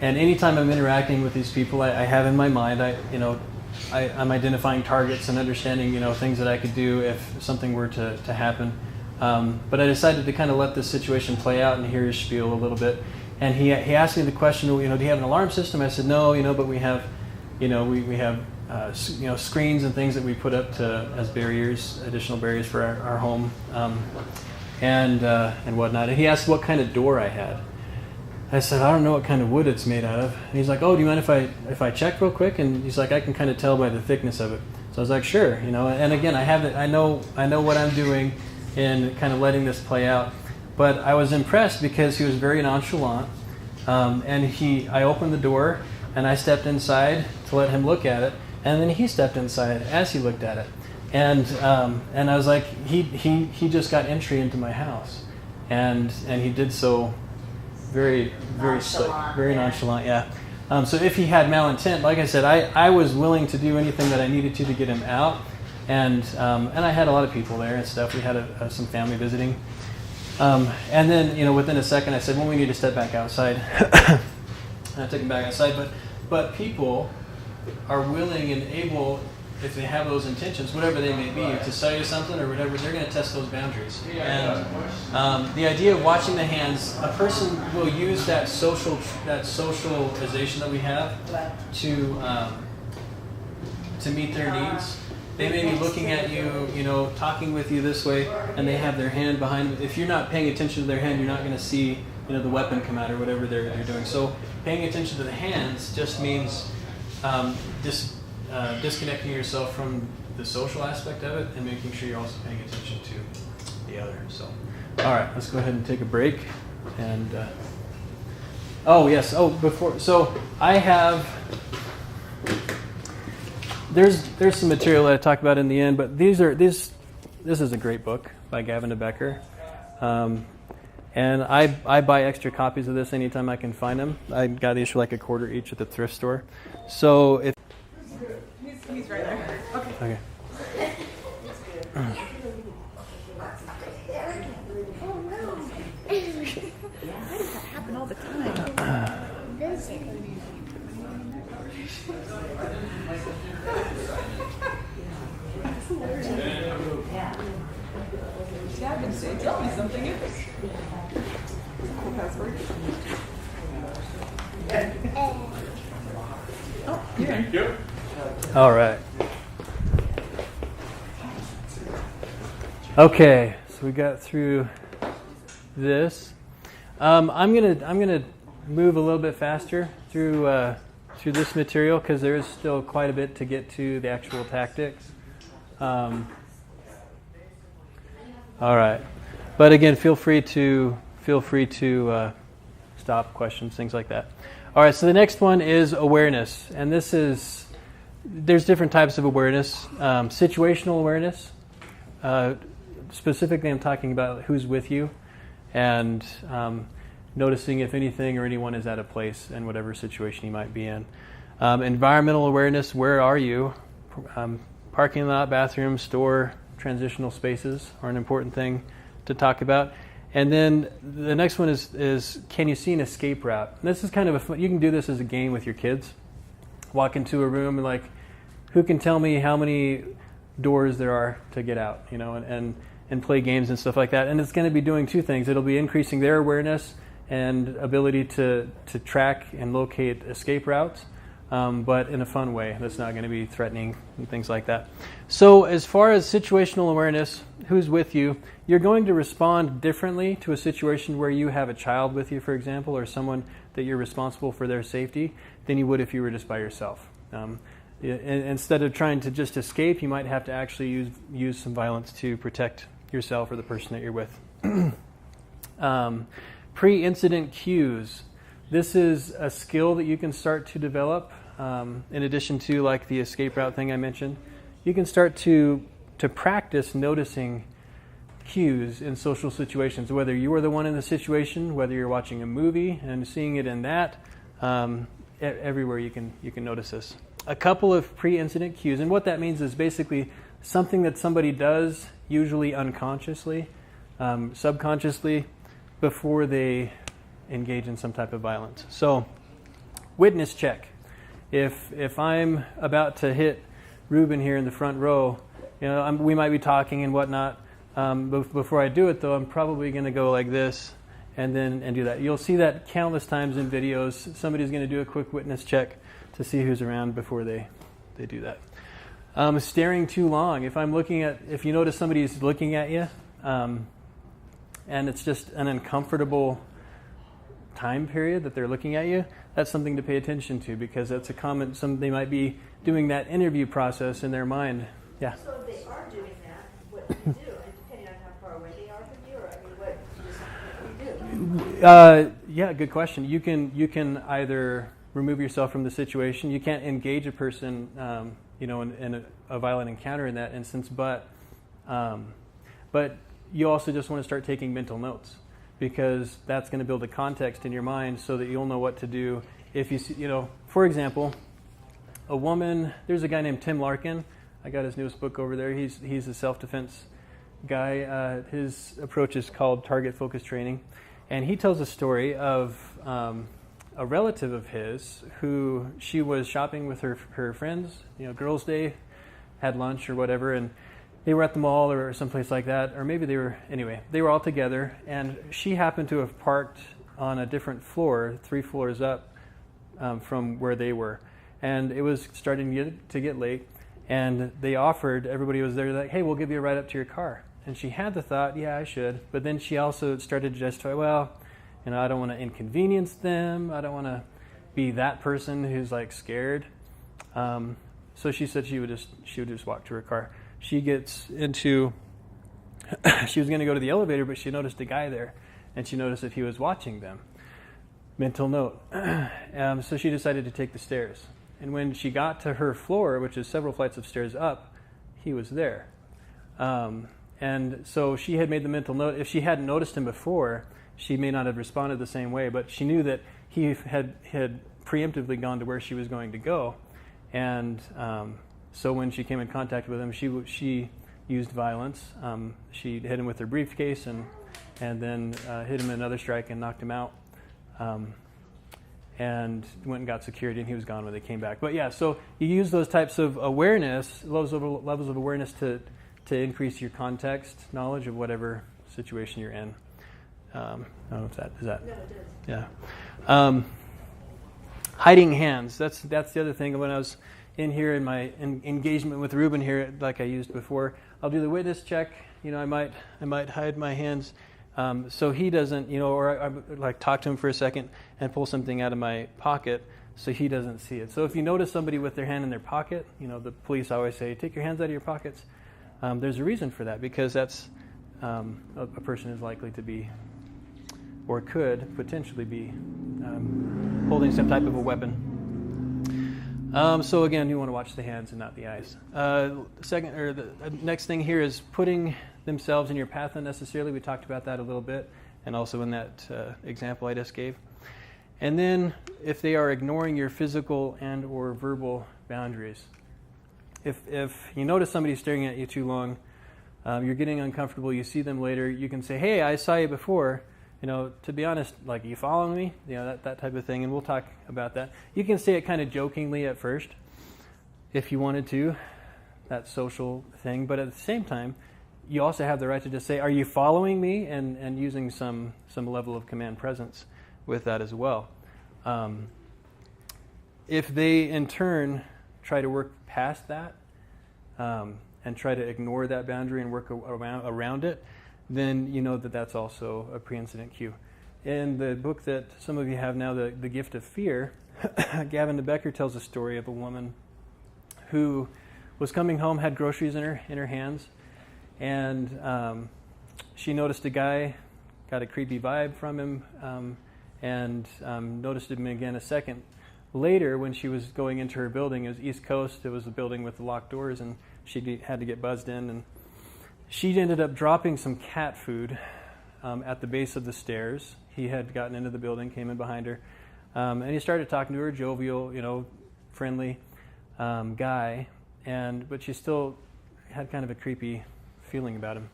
anytime I'm interacting with these people, I have in my mind, I'm identifying targets and understanding, things that I could do if something were to happen. But I decided to kind of let this situation play out and hear his spiel a little bit. And he asked me the question, do you have an alarm system? I said, no, but we have, we have, screens and things that we put up as barriers, additional barriers for our home, and whatnot. And he asked what kind of door I had. I said, I don't know what kind of wood it's made out of. And he's like, oh, do you mind if I check real quick? And he's like, I can kind of tell by the thickness of it. So I was like, sure, And again, I know what I'm doing in kind of letting this play out. But I was impressed because he was very nonchalant. And I opened the door and I stepped inside to let him look at it. And then he stepped inside as he looked at it. And I was like, he just got entry into my house. And he did so very, very slick, very nonchalant, yeah. So if he had malintent, like I said, I was willing to do anything that I needed to get him out. And I had a lot of people there and stuff. We had some family visiting. And then, within a second, I said, well, we need to step back outside. And I took him back outside. But people are willing and able, if they have those intentions, whatever they may be, to sell you something or whatever, they're going to test those boundaries. And the idea of watching the hands, a person will use that socialization that we have to meet their needs. They may be looking at you, talking with you this way, and they have their hand behind them. If you're not paying attention to their hand, you're not going to see, the weapon come out or whatever they're doing. So paying attention to the hands just means disconnecting yourself from the social aspect of it and making sure you're also paying attention to the other. So, all right, let's go ahead and take a break. And I have. There's some material that I talk about in the end, but this is a great book by Gavin de Becker, and I buy extra copies of this anytime I can find them. I got these for like a quarter each at the thrift store. So if He's right there. Okay. Happen all the time. Yeah, I can say, tell me something interesting. Password. Oh, thank you. All right. Okay, so we got through this. I'm gonna move a little bit faster through this material because there is still quite a bit to get to the actual tactics. All right, but again, feel free to stop, questions, things like that. All right, so the next one is awareness, and there's different types of awareness. Situational awareness. Specifically, I'm talking about who's with you, and noticing if anything or anyone is out of place in whatever situation you might be in. Environmental awareness, where are you? Parking lot, bathroom, store, transitional spaces are an important thing to talk about. And then the next one is can you see an escape route? And this is kind of a fun, you can do this as a game with your kids. Walk into a room and like, who can tell me how many doors there are to get out, you know, and play games and stuff like that. And it's going to be doing two things. It'll be increasing their awareness and ability to track and locate escape routes, but in a fun way that's not going to be threatening and things like that. So as far as situational awareness, who's with you, you're going to respond differently to a situation where you have a child with you, for example, or someone that you're responsible for their safety, than you would if you were just by yourself. Instead of trying to just escape, you might have to actually use some violence to protect yourself or the person that you're with. Pre-incident cues. This is a skill that you can start to develop in addition to like the escape route thing I mentioned. You can start to practice noticing cues in social situations, whether you are the one in the situation, whether you're watching a movie and seeing it in that. Everywhere you can notice this. A couple of pre-incident cues, and what that means is basically something that somebody does, usually unconsciously, subconsciously, before they engage in some type of violence. So, witness check. If I'm about to hit Ruben here in the front row, you know, we might be talking and whatnot. Before I do it, though, I'm probably going to go like this and do that. You'll see that countless times in videos. Somebody's going to do a quick witness check to see who's around before they do that. Staring too long. If you notice somebody's looking at you, and it's just an uncomfortable time period that they're looking at you, that's something to pay attention to, because that's a common. They might be doing that interview process in their mind. Yeah. So if they are doing that, what do you do? And depending on how far away they are from you, or what do you do? Yeah, good question. You can either remove yourself from the situation. You can't engage a person, in a violent encounter in that instance. But you also just want to start taking mental notes, because that's going to build a context in your mind so that you'll know what to do if you see, for example, a woman. There's a guy named Tim Larkin. I got his newest book over there. He's a self-defense guy. His approach is called target-focused training. And he tells a story of a relative of his who she was shopping with her friends, girls' day, had lunch or whatever, and they were at the mall or someplace like that, or maybe they were all together, and she happened to have parked on a different floor, 3 floors up from where they were. And it was starting to get late, and they offered, everybody was there, like, hey, we'll give you a ride up to your car. And she had the thought, yeah, I should. But then she also started to justify, well, I don't want to inconvenience them. I don't want to be that person who's like scared. So she said she would just walk to her car. She gets into, she was going to go to the elevator, but she noticed a guy there, and she noticed that he was watching them. Mental note. So she decided to take the stairs. And when she got to her floor, which is several flights of stairs up, he was there. And so she had made the mental note. If she hadn't noticed him before, she may not have responded the same way, but she knew that he had preemptively gone to where she was going to go. And so when she came in contact with him, she used violence. She hit him with her briefcase and then hit him another strike and knocked him out. And went and got security, and he was gone when they came back. But yeah, so you use those types of awareness, levels of awareness to increase your context knowledge of whatever situation you're in. I don't know if that is that. No, it does. Yeah. Hiding hands. That's the other thing. When I was in here in my engagement with Ruben here, like I used before, I'll do the witness check. I might hide my hands. So he doesn't, or I like talk to him for a second and pull something out of my pocket so he doesn't see it. So if you notice somebody with their hand in their pocket, the police always say, take your hands out of your pockets. There's a reason for that, because that's a person is likely to be, or could potentially be, holding some type of a weapon. So again, you want to watch the hands and not the eyes. The next thing here is putting themselves in your path unnecessarily. We talked about that a little bit. and also in that example I just gave. And then if they are ignoring your physical and or verbal boundaries. If you notice somebody staring at you too long, you're getting uncomfortable, you see them later, you can say, hey, I saw you before. To be honest, like, you following me? That type of thing, and we'll talk about that. You can say it kind of jokingly at first, if you wanted to, that social thing. But at the same time, you also have the right to just say, are you following me? And using some level of command presence with that as well. If they, in turn, try to work past that, and try to ignore that boundary and work around it, then you know that that's also a pre-incident cue. In the book that some of you have now, The Gift of Fear, Gavin de Becker tells a story of a woman who was coming home, had groceries in her hands, and she noticed a guy, got a creepy vibe from him, and noticed him again a second later when she was going into her building. It was East Coast. It was a building with the locked doors, and she had to get buzzed in, and she ended up dropping some cat food at the base of the stairs. He had gotten into the building, came in behind her, and he started talking to her, jovial, friendly guy, but she still had kind of a creepy feeling about him.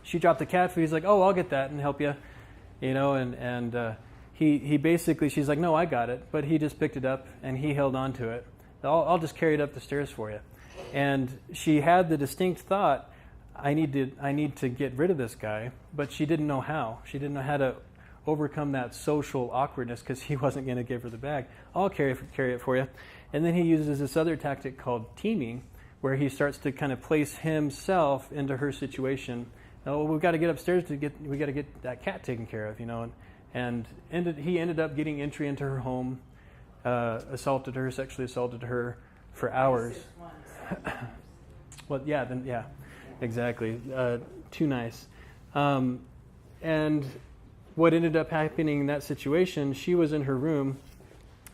She dropped the cat food. He's like, oh, I'll get that and help you, and he basically, she's like, no, I got it, but he just picked it up and he held on to it. I'll just carry it up the stairs for you. And she had the distinct thought, I need to get rid of this guy, but she didn't know how. She didn't know how to overcome that social awkwardness because he wasn't going to give her the bag. I'll carry it for you. And then he uses this other tactic called teaming, where he starts to kind of place himself into her situation. Oh, we've got to get upstairs we got to get that cat taken care of, and he ended up getting entry into her home, sexually assaulted her for hours. Well, yeah, exactly. Too nice. And what ended up happening in that situation, she was in her room,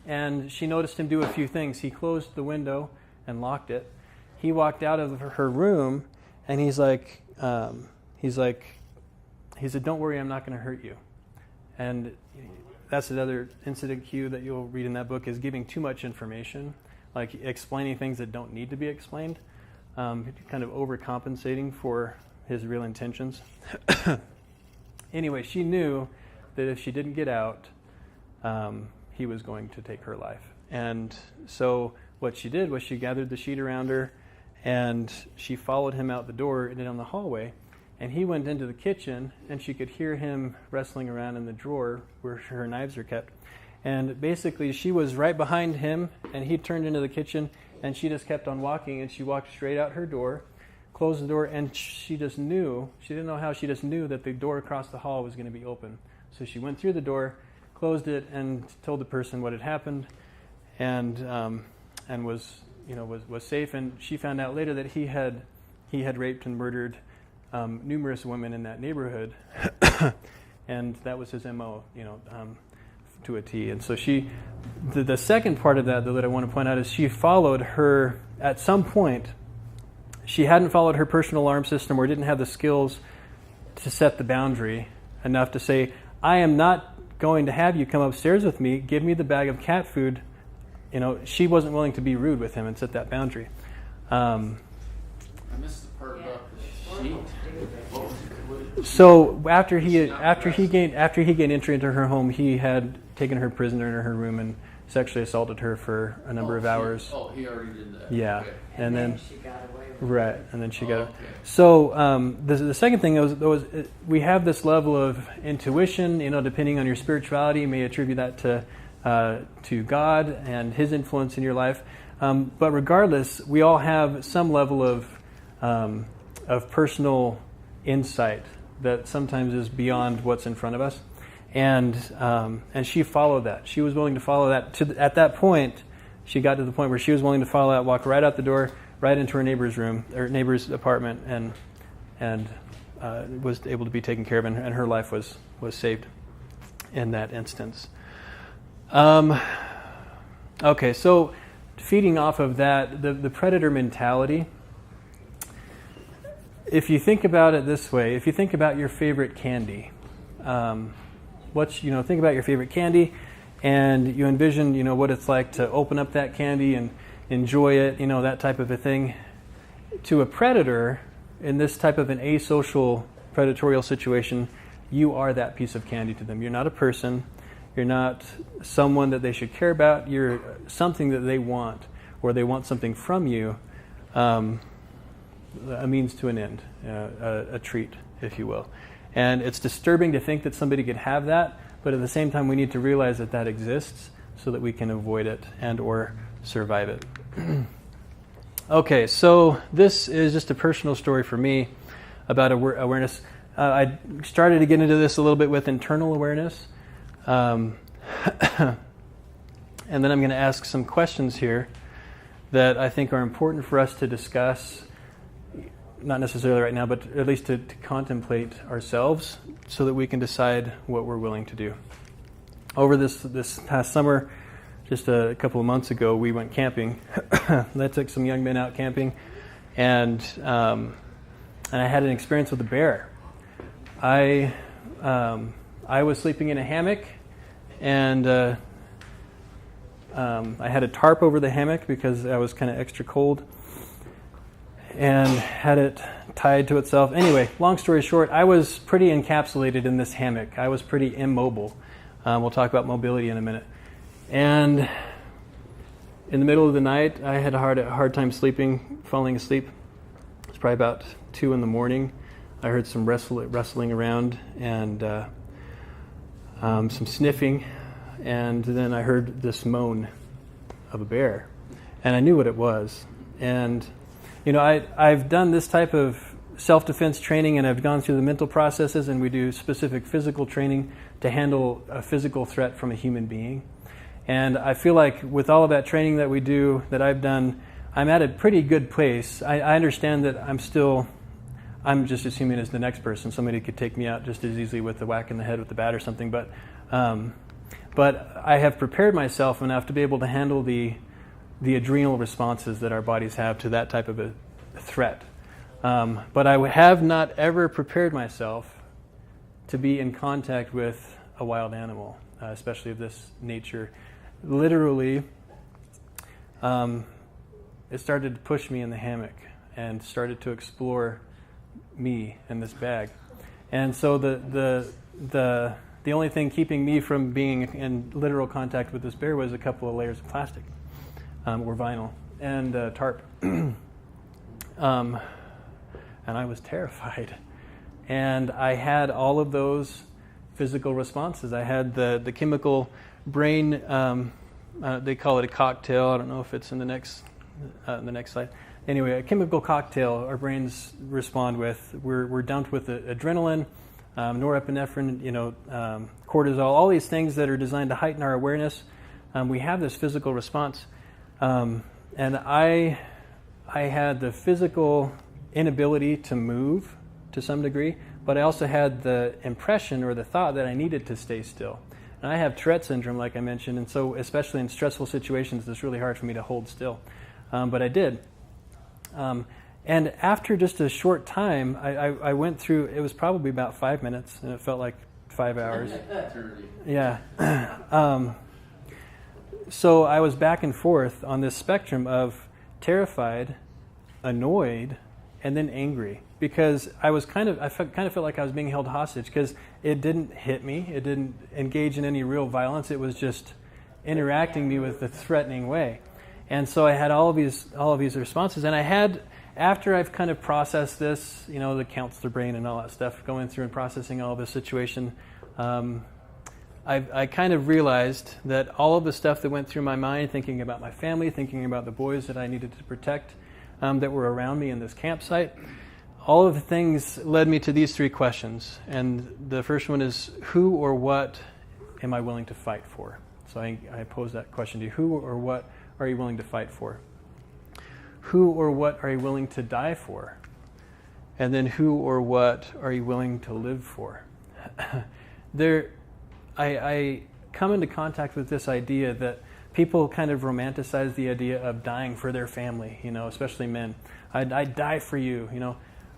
and she noticed him do a few things. He closed the window and locked it. He walked out of her room, and he said, "Don't worry, I'm not going to hurt you." And that's another incident cue that you'll read in that book, is giving too much information, like explaining things that don't need to be explained, kind of overcompensating for his real intentions. Anyway, she knew that if she didn't get out, he was going to take her life. And so what she did was she gathered the sheet around her, and she followed him out the door and down the hallway. And he went into the kitchen, and she could hear him wrestling around in the drawer where her knives are kept. And basically, she was right behind him, and he turned into the kitchen, and she just kept on walking, and she walked straight out her door, closed the door, and she just knew, she didn't know how, she just knew that the door across the hall was going to be open. So she went through the door, closed it, and told the person what had happened, and was safe. And she found out later that he had raped and murdered numerous women in that neighborhood, and that was his MO, to a T. And so the second part of that, though, that I want to point out is she followed her, at some point, she hadn't followed her personal alarm system or didn't have the skills to set the boundary enough to say, I am not going to have you come upstairs with me, give me the bag of cat food. She wasn't willing to be rude with him and set that boundary. I missed the part about the sheet. So after he gained entry into her home, he had taken her prisoner in her room and sexually assaulted her for a number of hours. He already did that. Yeah, Okay. And then she got away with it. right, and then she got. Okay. So the second thing was we have this level of intuition. Depending on your spirituality, you may attribute that to God and His influence in your life. But regardless, we all have some level of personal insight that sometimes is beyond what's in front of us, and she followed that. She was willing to follow that. At that point, she got to the point where she was willing to follow that, walk right out the door, right into her neighbor's room or neighbor's apartment, and was able to be taken care of, and her life was saved in that instance. Okay, so feeding off of that, the predator mentality. If you think about it this way, if you think about your favorite candy, think about your favorite candy, and you envision, what it's like to open up that candy and enjoy it, that type of a thing. To a predator, in this type of an asocial predatorial situation, you are that piece of candy to them. You're not a person. You're not someone that they should care about. You're something that they want, or they want something from you, a means to an end, a treat, if you will. And it's disturbing to think that somebody could have that, but at the same time we need to realize that that exists so that we can avoid it and or survive it. Okay, so this is just a personal story for me about awareness. I started to get into this a little bit with internal awareness. And then I'm going to ask some questions here that I think are important for us to discuss, not necessarily right now, but at least to contemplate ourselves so that we can decide what we're willing to do. Over this past summer, just a couple of months ago, we went camping. I took some young men out camping, and I had an experience with a bear. I was sleeping in a hammock, and I had a tarp over the hammock because I was kind of extra cold, and had it tied to itself. Anyway, long story short, I was pretty encapsulated in this hammock. I was pretty immobile. We'll talk about mobility in a minute. And in the middle of the night, I had a hard time falling asleep. It was probably about 2 a.m. I heard some rustling around and some sniffing, and then I heard this moan of a bear, and I knew what it was. And I've done this type of self-defense training, and I've gone through the mental processes, and we do specific physical training to handle a physical threat from a human being. And I feel like with all of that training that we do, that I've done, I'm at a pretty good place. I understand that I'm just as human as the next person. Somebody could take me out just as easily with a whack in the head with the bat or something. But I have prepared myself enough to be able to handle the adrenal responses that our bodies have to that type of a threat. But I have not ever prepared myself to be in contact with a wild animal, especially of this nature. Literally, it started to push me in the hammock and started to explore me in this bag. And so the only thing keeping me from being in literal contact with this bear was a couple of layers of plastic, or vinyl, and tarp. And I was terrified. And I had all of those physical responses. I had the chemical brain, they call it a cocktail. I don't know if it's in the next slide. Anyway, a chemical cocktail our brains respond with. We're dumped with adrenaline, norepinephrine, cortisol, all these things that are designed to heighten our awareness. We have this physical response. And I had the physical inability to move to some degree, but I also had the impression or the thought that I needed to stay still. And I have Tourette syndrome, like I mentioned, and so especially in stressful situations, it's really hard for me to hold still. But I did. And after just a short time, I went through, it was probably about 5 minutes, and it felt like 5 hours. Yeah. So I was back and forth on this spectrum of terrified, annoyed, and then angry, because I kind of felt like I was being held hostage, because it didn't hit me, it didn't engage in any real violence, it was just interacting me with a threatening way. And so I had all of these responses, and I had, after I've kind of processed this, the counselor brain and all that stuff, going through and processing all of this situation, I kind of realized that all of the stuff that went through my mind, thinking about my family, thinking about the boys that I needed to protect, that were around me in this campsite, all of the things led me to these 3 questions. And the first one is, who or what am I willing to fight for? So I pose that question to you. Who or what are you willing to fight for? Who or what are you willing to die for? And then who or what are you willing to live for? I come into contact with this idea that people kind of romanticize the idea of dying for their family, especially men. I'd die for you,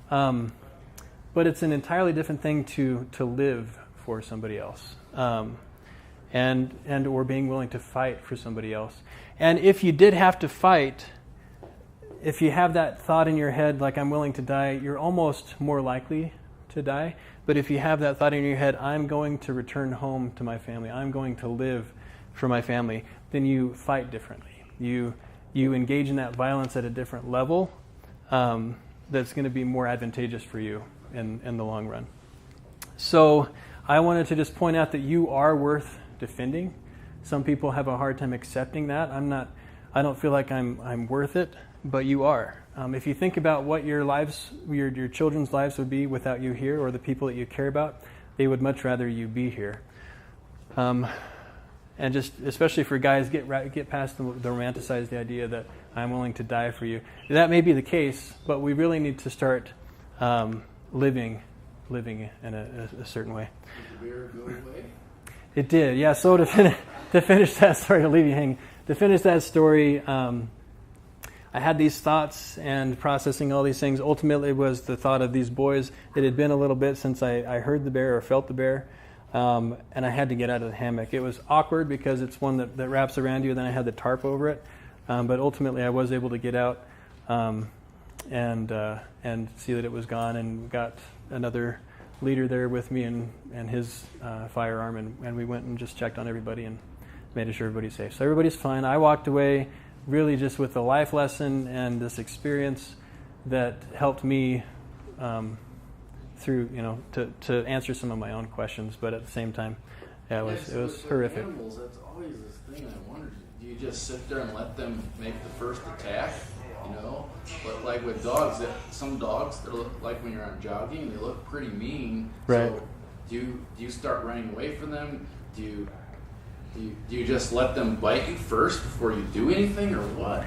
But it's an entirely different thing to live for somebody else, and or being willing to fight for somebody else. And if you did have to fight, if you have that thought in your head, like I'm willing to die, you're almost more likely to die. But if you have that thought in your head, I'm going to return home to my family, I'm going to live for my family, then you fight differently. You engage in that violence at a different level that's going to be more advantageous for you in the long run. So I wanted to just point out that you are worth defending. Some people have a hard time accepting that. I don't feel like I'm worth it, but you are. If you think about what your lives, your children's lives would be without you here, or the people that you care about, they would much rather you be here. And just especially for guys, get past the romanticized idea that I'm willing to die for you. That may be the case, but we really need to start living in a certain way. Did the bear go away? It did, yeah. So to finish that story, to leave you hanging. To finish that story, I had these thoughts and processing all these things. Ultimately, it was the thought of these boys. It had been a little bit since I heard the bear or felt the bear. And I had to get out of the hammock. It was awkward because it's one that wraps around you, and then I had the tarp over it. But ultimately, I was able to get out and see that it was gone, and got another leader there with me and his firearm, and we went and just checked on everybody and made sure everybody's safe. So everybody's fine. I walked away really just with a life lesson and this experience that helped me through, to answer some of my own questions, but at the same time, yeah, it was horrific. Animals, that's always this thing I wondered. Do you just sit there and let them make the first attack? But like with dogs, some dogs, they're like when you're out jogging, they look pretty mean. Right. So do you start running away from them? Do you just let them bite you first before you do anything, or what?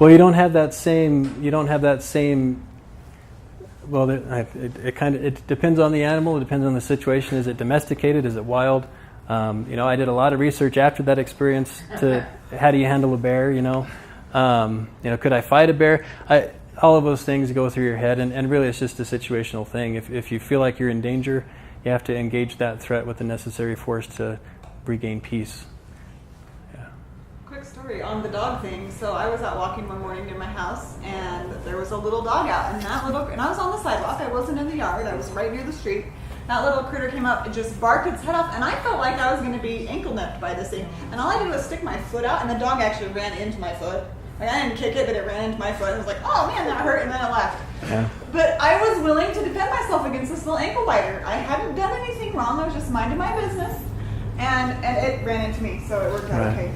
Well, you don't have that same. Well, it depends on the animal. It depends on the situation. Is it domesticated? Is it wild? I did a lot of research after that experience to how do you handle a bear. Could I fight a bear? All of those things go through your head, and really it's just a situational thing. If you feel like you're in danger, you have to engage that threat with the necessary force to regain peace. Yeah. Quick story on the dog thing. So I was out walking one morning near my house, and there was a little dog out, and I was on the sidewalk. I wasn't in the yard. I was right near the street. That little critter came up and just barked its head off, and I felt like I was going to be ankle nipped by this thing. And all I did was stick my foot out, and the dog actually ran into my foot. Like, I didn't kick it, but it ran into my foot and was like, oh man, that hurt, and then it left. Yeah. But I was willing to defend myself against this little ankle biter. I hadn't done anything wrong. I was just minding my business, and it ran into me, so it worked out okay.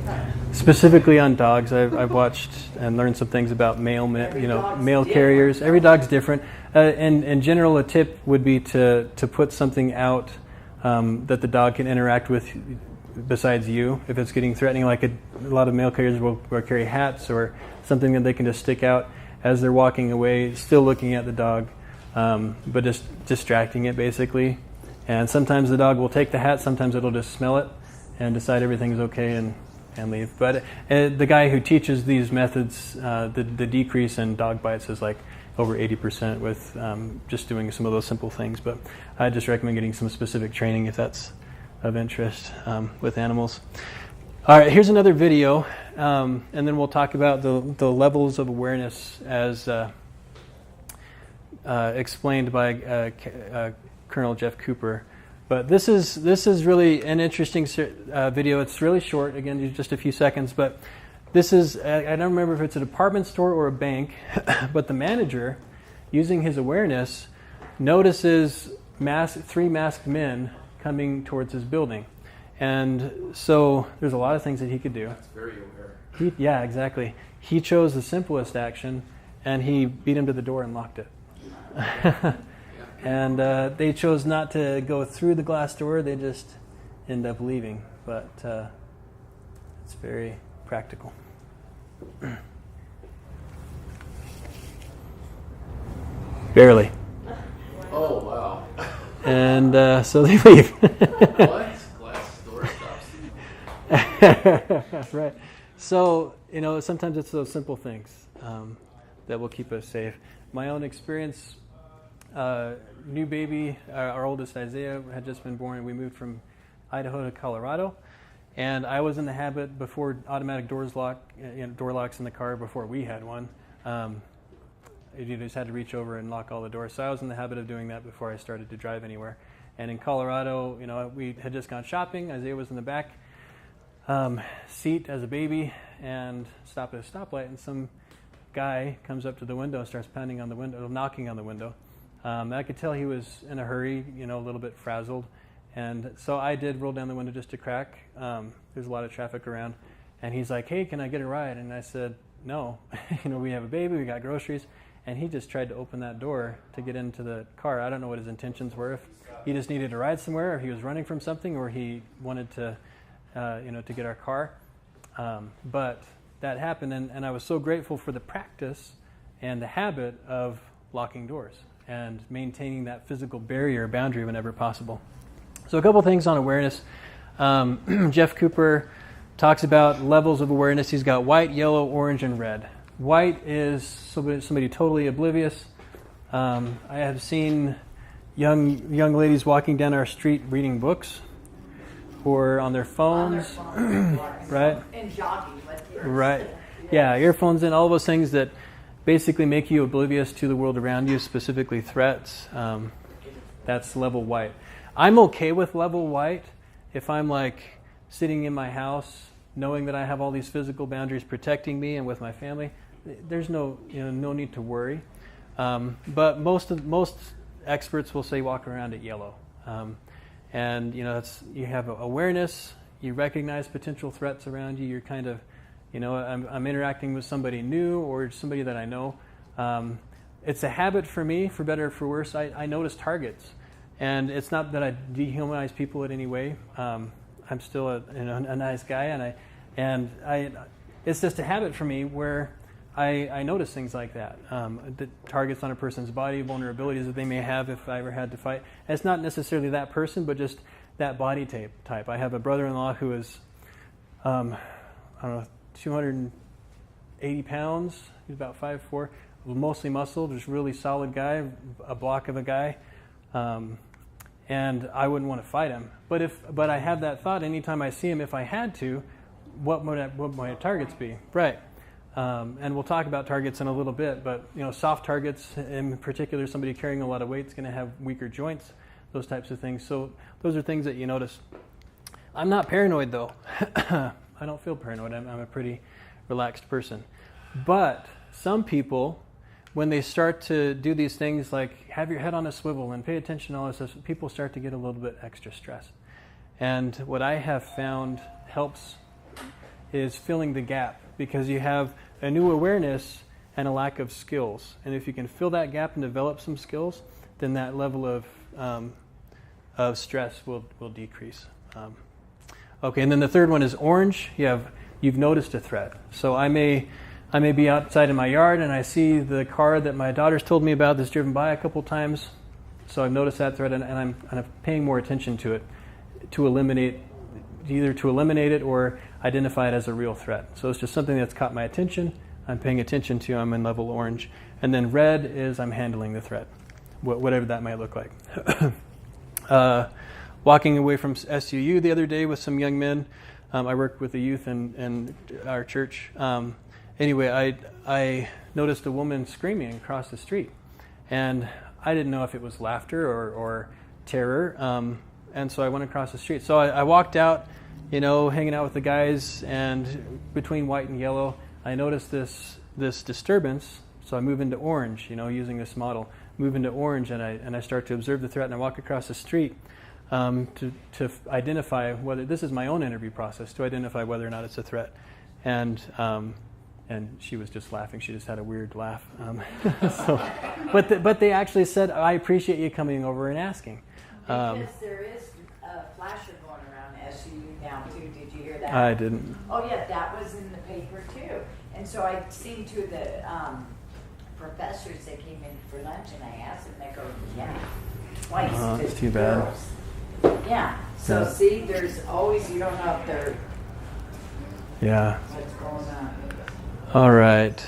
Specifically on dogs, I've watched and learned some things about mail carriers. Every dog's different. In general, a tip would be to put something out that the dog can interact with besides you. If it's getting threatening, like a lot of mail carriers will carry hats or something that they can just stick out as they're walking away, still looking at the dog, but just distracting it basically. And sometimes the dog will take the hat, sometimes it'll just smell it and decide everything's okay and leave. But the guy who teaches these methods, the decrease in dog bites is like over 80% with just doing some of those simple things. But I just recommend getting some specific training if that's of interest with animals. All right, here's another video, and then we'll talk about the levels of awareness as explained by Colonel Jeff Cooper. But this is really an interesting video. It's really short, again, just a few seconds. But this is, I don't remember if it's a department store or a bank, but the manager, using his awareness, notices three masked men coming towards his building. And so there's a lot of things that he could do. That's very aware. Yeah, exactly. He chose the simplest action, and he beat him to the door and locked it. And they chose not to go through the glass door. They just end up leaving. But it's very practical. Barely. Oh, wow. And so they leave. What? Glass door stops. Right. So, sometimes it's those simple things that will keep us safe. My own experience new baby, our oldest Isaiah had just been born, and we moved from Idaho to Colorado. And I was in the habit before automatic door locks in the car before we had one. You just had to reach over and lock all the doors. So I was in the habit of doing that before I started to drive anywhere. And in Colorado, we had just gone shopping. Isaiah was in the back seat as a baby and stopped at a stoplight, and some guy comes up to the window and starts pounding on the window, knocking on the window. I could tell he was in a hurry, a little bit frazzled. And so I did roll down the window just to crack. There's a lot of traffic around. And he's like, "Hey, can I get a ride?" And I said, "No. We have a baby, we got groceries." And he just tried to open that door to get into the car. I don't know what his intentions were. If he just needed to ride somewhere, or he was running from something, or he wanted to, to get our car. But that happened, and I was so grateful for the practice and the habit of locking doors and maintaining that physical barrier, boundary whenever possible. So a couple things on awareness. Jeff Cooper talks about levels of awareness. He's got white, yellow, orange, and red. White is somebody totally oblivious. I have seen young ladies walking down our street reading books or on their phones. Right? And jogging with yours. Right. Yeah, earphones and all those things that basically make you oblivious to the world around you, specifically threats. That's level white. I'm okay with level white if I'm like sitting in my house knowing that I have all these physical boundaries protecting me and with my family. There's no need to worry. But most experts will say walk around at yellow. And you have awareness, you recognize potential threats around you, you're kind of, I'm interacting with somebody new or somebody that I know. It's a habit for me, for better or for worse. I notice targets. And it's not that I dehumanize people in any way. I'm still a nice guy, and it's just a habit for me where I notice things like that. The targets on a person's body, vulnerabilities that they may have if I ever had to fight. And it's not necessarily that person, but just that body type. I have a brother-in-law who is, 280 pounds. He's about 5'4", mostly muscle, just really solid guy, a block of a guy. And I wouldn't want to fight him. But I have that thought anytime I see him, if I had to, what might my targets be? Right. And we'll talk about targets in a little bit, but soft targets, in particular, somebody carrying a lot of weight is going to have weaker joints, those types of things. So those are things that you notice. I'm not paranoid, though. I don't feel paranoid. I'm a pretty relaxed person. But some people, when they start to do these things like have your head on a swivel and pay attention to all this stuff, people start to get a little bit extra stressed. And what I have found helps is filling the gap, because you have a new awareness and a lack of skills. And if you can fill that gap and develop some skills, then that level of stress will decrease. Okay, and then the third one is orange. You've noticed a threat. So I may be outside in my yard and I see the car that my daughter's told me about that's driven by a couple times. So I've noticed that threat, and I'm kind of paying more attention to it to eliminate it or identify it as a real threat. So it's just something that's caught my attention. I'm paying attention to. I'm in level orange. And then red is I'm handling the threat, whatever that might look like. Walking away from SUU the other day with some young men. I work with the youth in our church. Anyway, I noticed a woman screaming across the street, and I didn't know if it was laughter or terror, and so I went across the street. So I walked out, hanging out with the guys, and between white and yellow, I noticed this disturbance. So I move into orange, using this model, move into orange, and I start to observe the threat, and I walk across the street to identify whether this is my own interview process, to identify whether or not it's a threat, and she was just laughing. She just had a weird laugh. But they actually said, "I appreciate you coming over and asking." Because there is a flasher going around SU now too. Did you hear that? I didn't. Oh yeah, that was in the paper too. And so I seen two of the professors that came in for lunch, and I asked them. They go, "Yeah, twice." That's too bad. Girls. Yeah. So see, there's always, you don't know if they're. Yeah. What's going on? All right.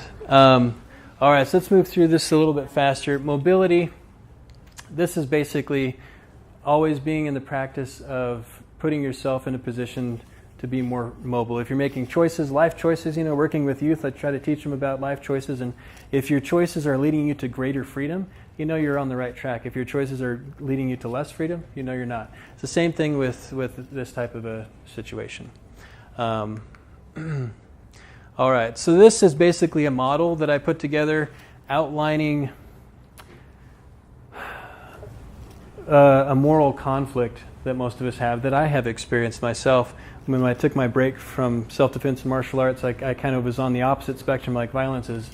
So let's move through this a little bit faster. Mobility. this is basically always being in the practice of putting yourself in a position to be more mobile. If you're making choices, life choices, working with youth, I try to teach them about life choices. And if your choices are leading you to greater freedom, you're on the right track. If your choices are leading you to less freedom, you're not. It's the same thing with this type of a situation. All right, so this is basically a model that I put together outlining a moral conflict that most of us have, that I have experienced myself. When I took my break from self-defense and martial arts, I kind of was on the opposite spectrum, like violence is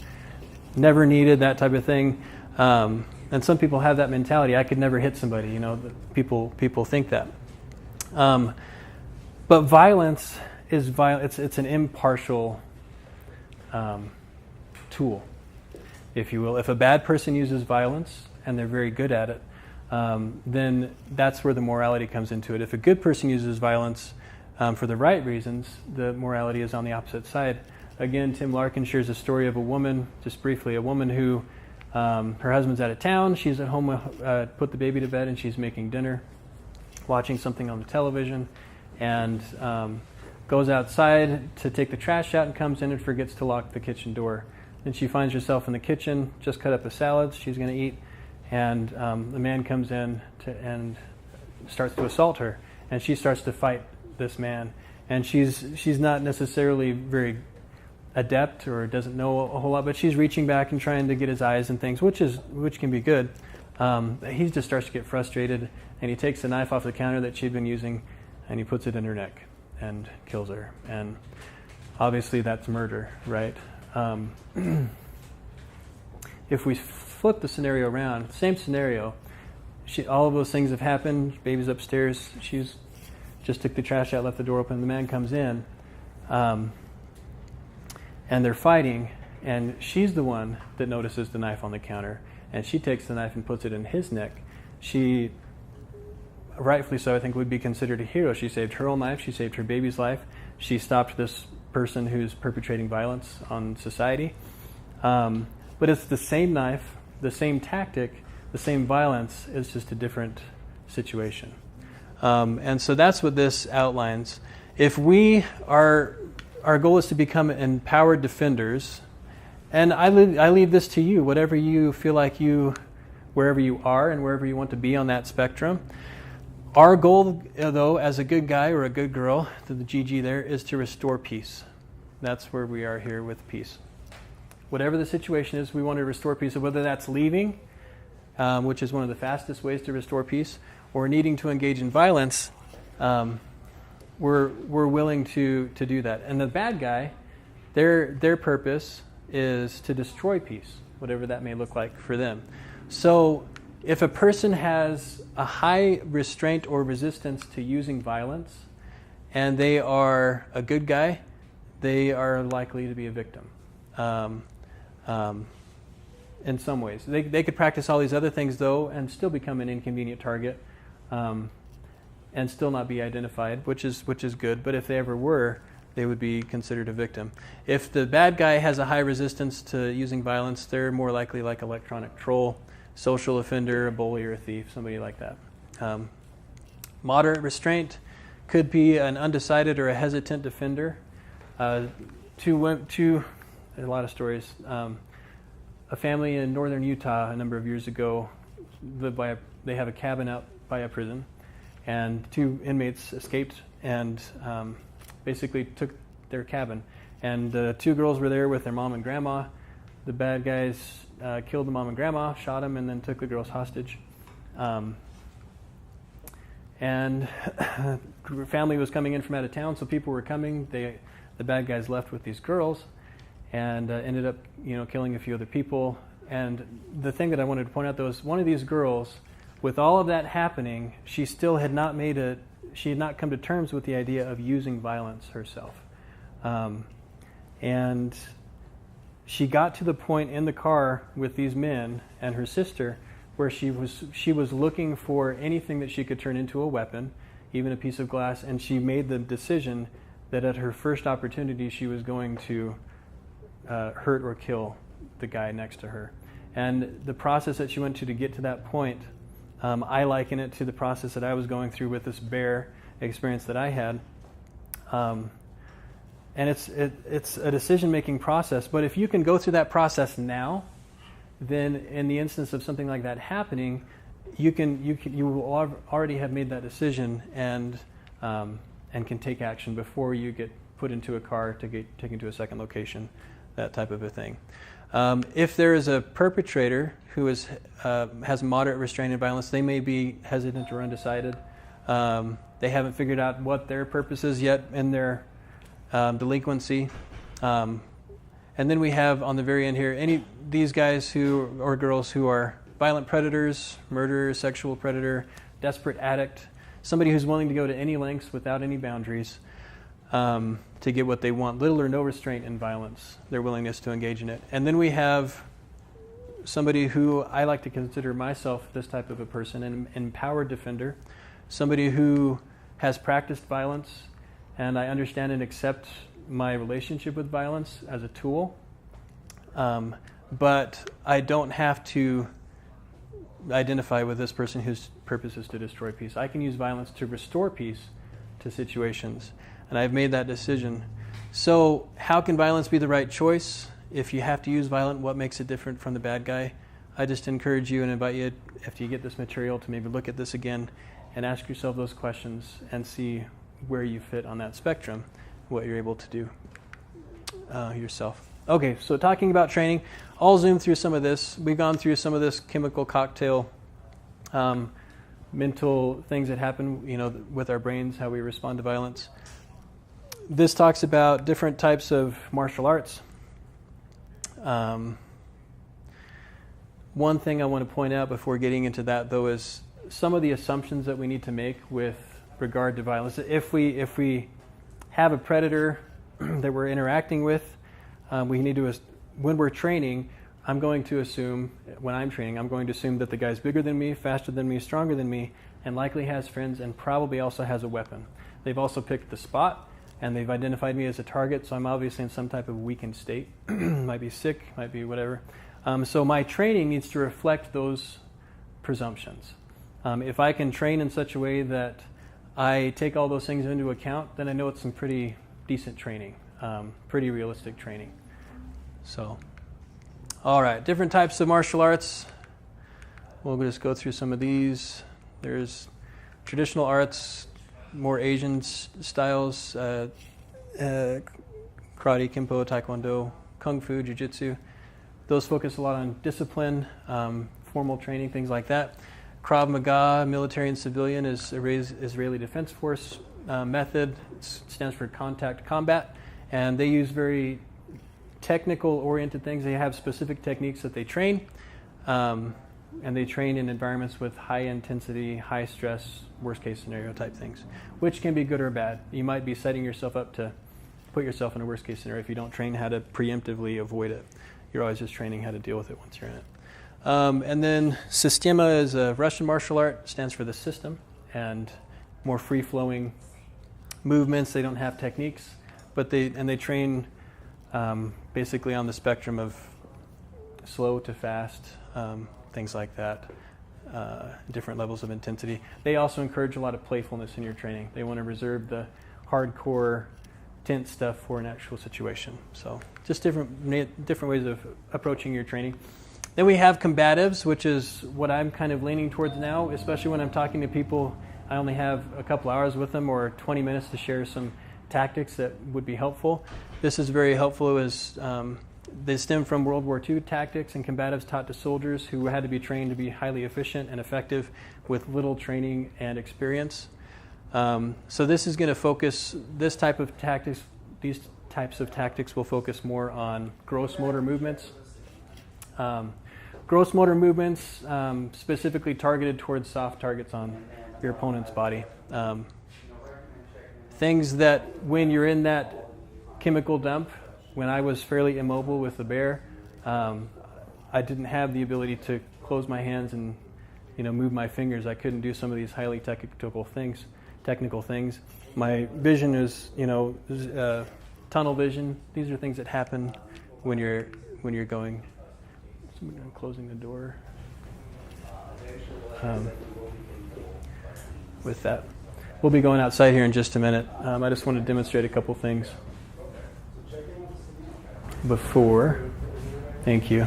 never needed, that type of thing. And some people have that mentality. I could never hit somebody, people think that. But violence is it's an impartial tool, if you will. If a bad person uses violence and they're very good at it, then that's where the morality comes into it. If a good person uses violence for the right reasons, the morality is on the opposite side. Again, Tim Larkin shares a story of a woman, just briefly, a woman who her husband's out of town. She's at home, put the baby to bed, and she's making dinner, watching something on the television, and goes outside to take the trash out and comes in and forgets to lock the kitchen door. Then she finds herself in the kitchen, just cut up a salad she's going to eat, and the man comes in and starts to assault her, and she starts to fight this man. And she's not necessarily very adept or doesn't know a whole lot, but she's reaching back and trying to get his eyes and things, which can be good. He just starts to get frustrated, and he takes the knife off the counter that she'd been using, and he puts it in her neck and kills her. And obviously that's murder, right? If we flip the scenario around, same scenario, all of those things have happened. Baby's upstairs. She's just took the trash out, left the door open. The man comes in, and they're fighting, and she's the one that notices the knife on the counter, and she takes the knife and puts it in his neck. She, rightfully so, I think, would be considered a hero. She saved her own life. She saved her baby's life. She stopped this person who's perpetrating violence on society. But it's the same knife, the same tactic, the same violence. It's just a different situation. And so that's what this outlines. If our goal is to become empowered defenders, and I leave this to you, whatever you feel like wherever you are and wherever you want to be on that spectrum. Our goal, though, as a good guy or a good girl, to the GG there, is to restore peace. That's where we are here with peace. Whatever the situation is, we want to restore peace. So whether that's leaving, which is one of the fastest ways to restore peace, or needing to engage in violence, we're willing to do that. And the bad guy, their purpose is to destroy peace, whatever that may look like for them. So if a person has a high restraint or resistance to using violence, and they are a good guy, they are likely to be a victim. In some ways. They could practice all these other things, though, and still become an inconvenient target, and still not be identified, which is good. But if they ever were, they would be considered a victim. If the bad guy has a high resistance to using violence, they're more likely like electronic troll, social offender, a bully, or a thief, somebody like that. Moderate restraint could be an undecided or a hesitant defender. A lot of stories. A family in northern Utah a number of years ago they have a cabin out by a prison, and 2 inmates escaped and basically took their cabin. And 2 girls were there with their mom and grandma. The bad guys killed the mom and grandma, shot them, and then took the girls hostage. And the family was coming in from out of town, so people were coming. The bad guys left with these girls, and ended up, killing a few other people. And the thing that I wanted to point out, though, is one of these girls, with all of that happening, she still had not she had not come to terms with the idea of using violence herself. And she got to the point in the car with these men and her sister where she was looking for anything that she could turn into a weapon, even a piece of glass, and she made the decision that at her first opportunity she was going to hurt or kill the guy next to her. And the process that she went to get to that point I liken it to the process that I was going through with this bear experience that I had. And it's a decision-making process. But if you can go through that process now, then in the instance of something like that happening, you will already have made that decision and can take action before you get put into a car to get taken to a second location, that type of a thing. If there is a perpetrator who has moderate restraint and violence, they may be hesitant or undecided. They haven't figured out what their purpose is yet in their delinquency. And then we have on the very end here these guys or girls who are violent predators, murderer, sexual predator, desperate addict, somebody who's willing to go to any lengths without any boundaries to get what they want, little or no restraint in violence, their willingness to engage in it. And then we have somebody who I like to consider myself this type of a person, an empowered defender, somebody who has practiced violence, and I understand and accept my relationship with violence as a tool, but I don't have to identify with this person whose purpose is to destroy peace. I can use violence to restore peace to situations, and I've made that decision. So how can violence be the right choice? If you have to use violence, what makes it different from the bad guy? I just encourage you and invite you, after you get this material, to maybe look at this again and ask yourself those questions and see where you fit on that spectrum, what you're able to do yourself. Okay, so talking about training, I'll zoom through some of this. We've gone through some of this chemical cocktail, mental things that happen, with our brains, how we respond to violence. This talks about different types of martial arts. One thing I want to point out before getting into that, though, is some of the assumptions that we need to make with regard to violence. If we have a predator that we're interacting with, we need to, when we're training, I'm going to assume that the guy's bigger than me, faster than me, stronger than me, and likely has friends and probably also has a weapon. They've also picked the spot, and they've identified me as a target, so I'm obviously in some type of weakened state. Might be sick, might be whatever. So my training needs to reflect those presumptions. If I can train in such a way that I take all those things into account, then I know it's some pretty decent training, pretty realistic training. So, all right, different types of martial arts. We'll just go through some of these. There's traditional arts, more Asian styles, karate, Kempo, Taekwondo, Kung Fu, Jiu-Jitsu. Those focus a lot on discipline, formal training, things like that. Krav Maga, military and civilian, is Israeli Defense Force method. It stands for contact combat. And they use very technical-oriented things. They have specific techniques that they train. And they train in environments with high intensity, high stress, worst-case scenario type things, which can be good or bad. You might be setting yourself up to put yourself in a worst-case scenario if you don't train how to preemptively avoid it. You're always just training how to deal with it once you're in it. And then Systema is a Russian martial art, stands for the system, and more free-flowing movements. They don't have techniques, but they train basically on the spectrum of slow to fast, things like that, different levels of intensity. They also encourage a lot of playfulness in your training. They want to reserve the hardcore, tense stuff for an actual situation. So just different ways of approaching your training. Then we have combatives, which is what I'm kind of leaning towards now, especially when I'm talking to people. I only have a couple hours with them or 20 minutes to share some tactics that would be helpful. This is very helpful as they stem from World War II tactics and combatives taught to soldiers who had to be trained to be highly efficient and effective with little training and experience. So this is going to focus, these types of tactics will focus more on gross motor movements. Gross motor movements specifically targeted towards soft targets on your opponent's body. Things that when you're in that chemical dump, when I was fairly immobile with the bear, I didn't have the ability to close my hands and move my fingers. I couldn't do some of these highly technical things. My vision is tunnel vision. These are things that happen when you're going. I'm closing the door. with that. We'll be going outside here in just a minute. I just want to demonstrate a couple things before. Thank you.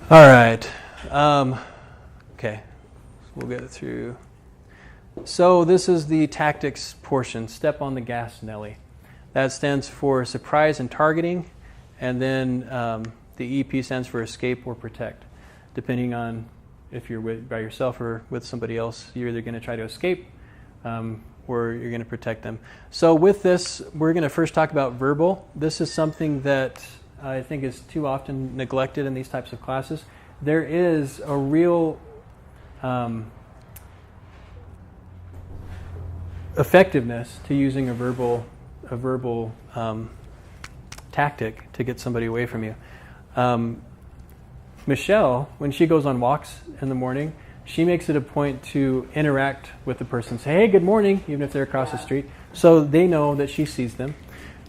All right. Okay. We'll get it through. So this is the tactics portion. Step on the gas, Nelly. That stands for surprise and targeting. And then the EP stands for escape or protect. Depending on if you're by yourself or with somebody else, you're either going to try to escape or you're going to protect them. So with this, we're going to first talk about verbal. This is something that I think is too often neglected in these types of classes. There is a real effectiveness to using a verbal tactic to get somebody away from you. Michelle, when she goes on walks in the morning, she makes it a point to interact with the person. Say, hey, good morning, even if they're across the street, so they know that she sees them,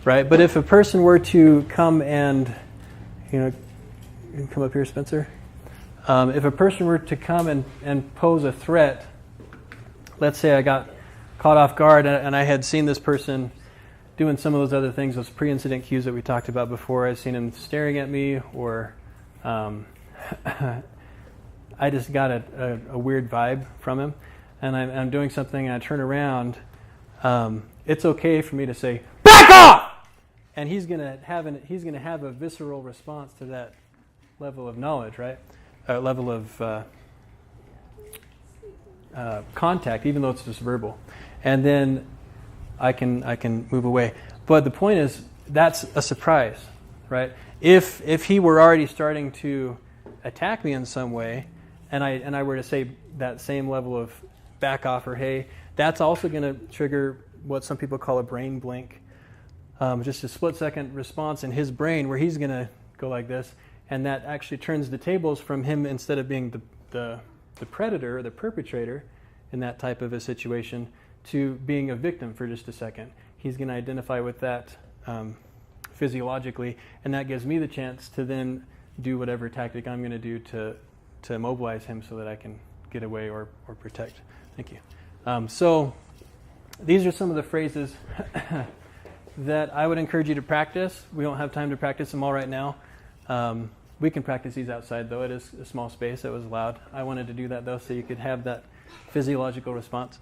right? But if a person were to come and, you can come up here, Spencer. If a person were to come and pose a threat, let's say I got caught off guard and I had seen this person doing some of those other things, those pre-incident cues that we talked about before. I've seen him staring at me, or I just got a weird vibe from him, and I'm doing something and I turn around. It's okay for me to say, back off! And he's gonna have a visceral response to that level of knowledge, right? Level of contact, even though it's just verbal. And then I can move away. But the point is, that's a surprise, right? If he were already starting to attack me in some way, and I were to say that same level of back off or hey, that's also going to trigger what some people call a brain blink, just a split-second response in his brain where he's going to go like this, and that actually turns the tables from him, instead of being the predator or the perpetrator in that type of a situation, to being a victim for just a second. He's going to identify with that physiologically, and that gives me the chance to then do whatever tactic I'm going to do to immobilize him so that I can get away or protect. Thank you. So these are some of the phrases that I would encourage you to practice. We don't have time to practice them all right now. We can practice these outside, though. It is a small space that was allowed. I wanted to do that, though, so you could have that physiological response.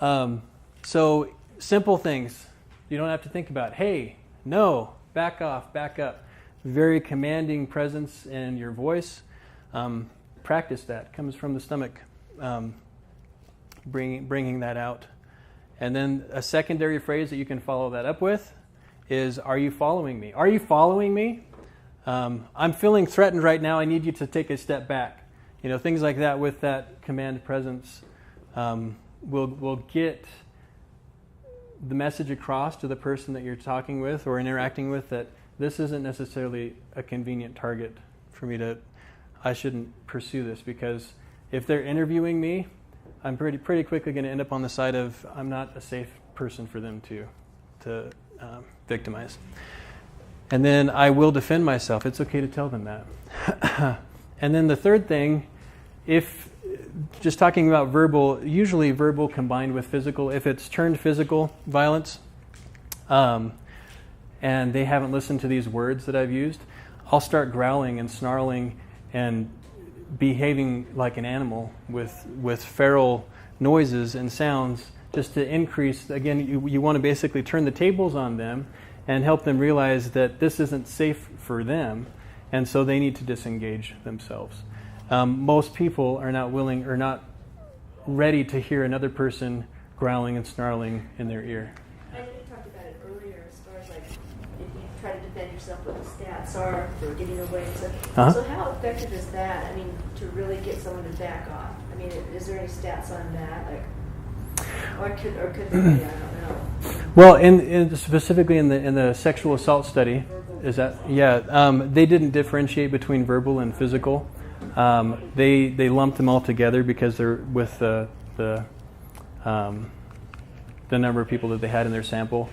So simple things. You don't have to think about, hey, no, back off, back up. Very commanding presence in your voice. Practice that. Comes from the stomach, bringing that out. And then a secondary phrase that you can follow that up with is, are you following me? Are you following me? I'm feeling threatened right now. I need you to take a step back. Things like that with that command presence will get the message across to the person that you're talking with or interacting with that this isn't necessarily a convenient target for me I shouldn't pursue this, because if they're interviewing me, I'm pretty quickly going to end up on the side of I'm not a safe person for them to victimize. And then I will defend myself. It's okay to tell them that. And then the third thing, if just talking about verbal, usually verbal combined with physical, if it's turned physical violence, and they haven't listened to these words that I've used, I'll start growling and snarling and behaving like an animal with feral noises and sounds, just to increase, again, you want to basically turn the tables on them and help them realize that this isn't safe for them, and so they need to disengage themselves. Most people are not willing or not ready to hear another person growling and snarling in their ear. I know you talked about it earlier as far as like if you try to defend yourself, what the stats are for getting away and stuff. Uh-huh. So how effective is that? I mean, to really get someone to back off. I mean, is there any stats on that? Or could there be? I don't know. Well, in specifically in the sexual assault study, is that they didn't differentiate between verbal and physical. They lumped them all together because they're with the number of people that they had in their sample.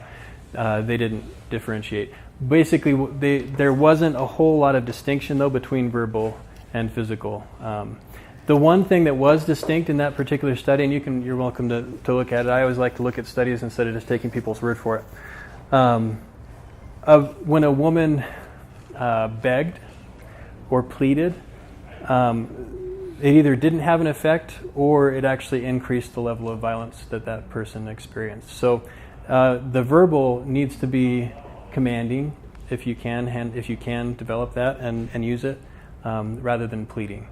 They didn't differentiate. Basically, there wasn't a whole lot of distinction though between verbal and physical. The one thing that was distinct in that particular study, and you're welcome to look at it. I always like to look at studies instead of just taking people's word for it. When a woman begged or pleaded, it either didn't have an effect or it actually increased the level of violence that person experienced. So the verbal needs to be commanding if you can develop that and use it rather than pleading.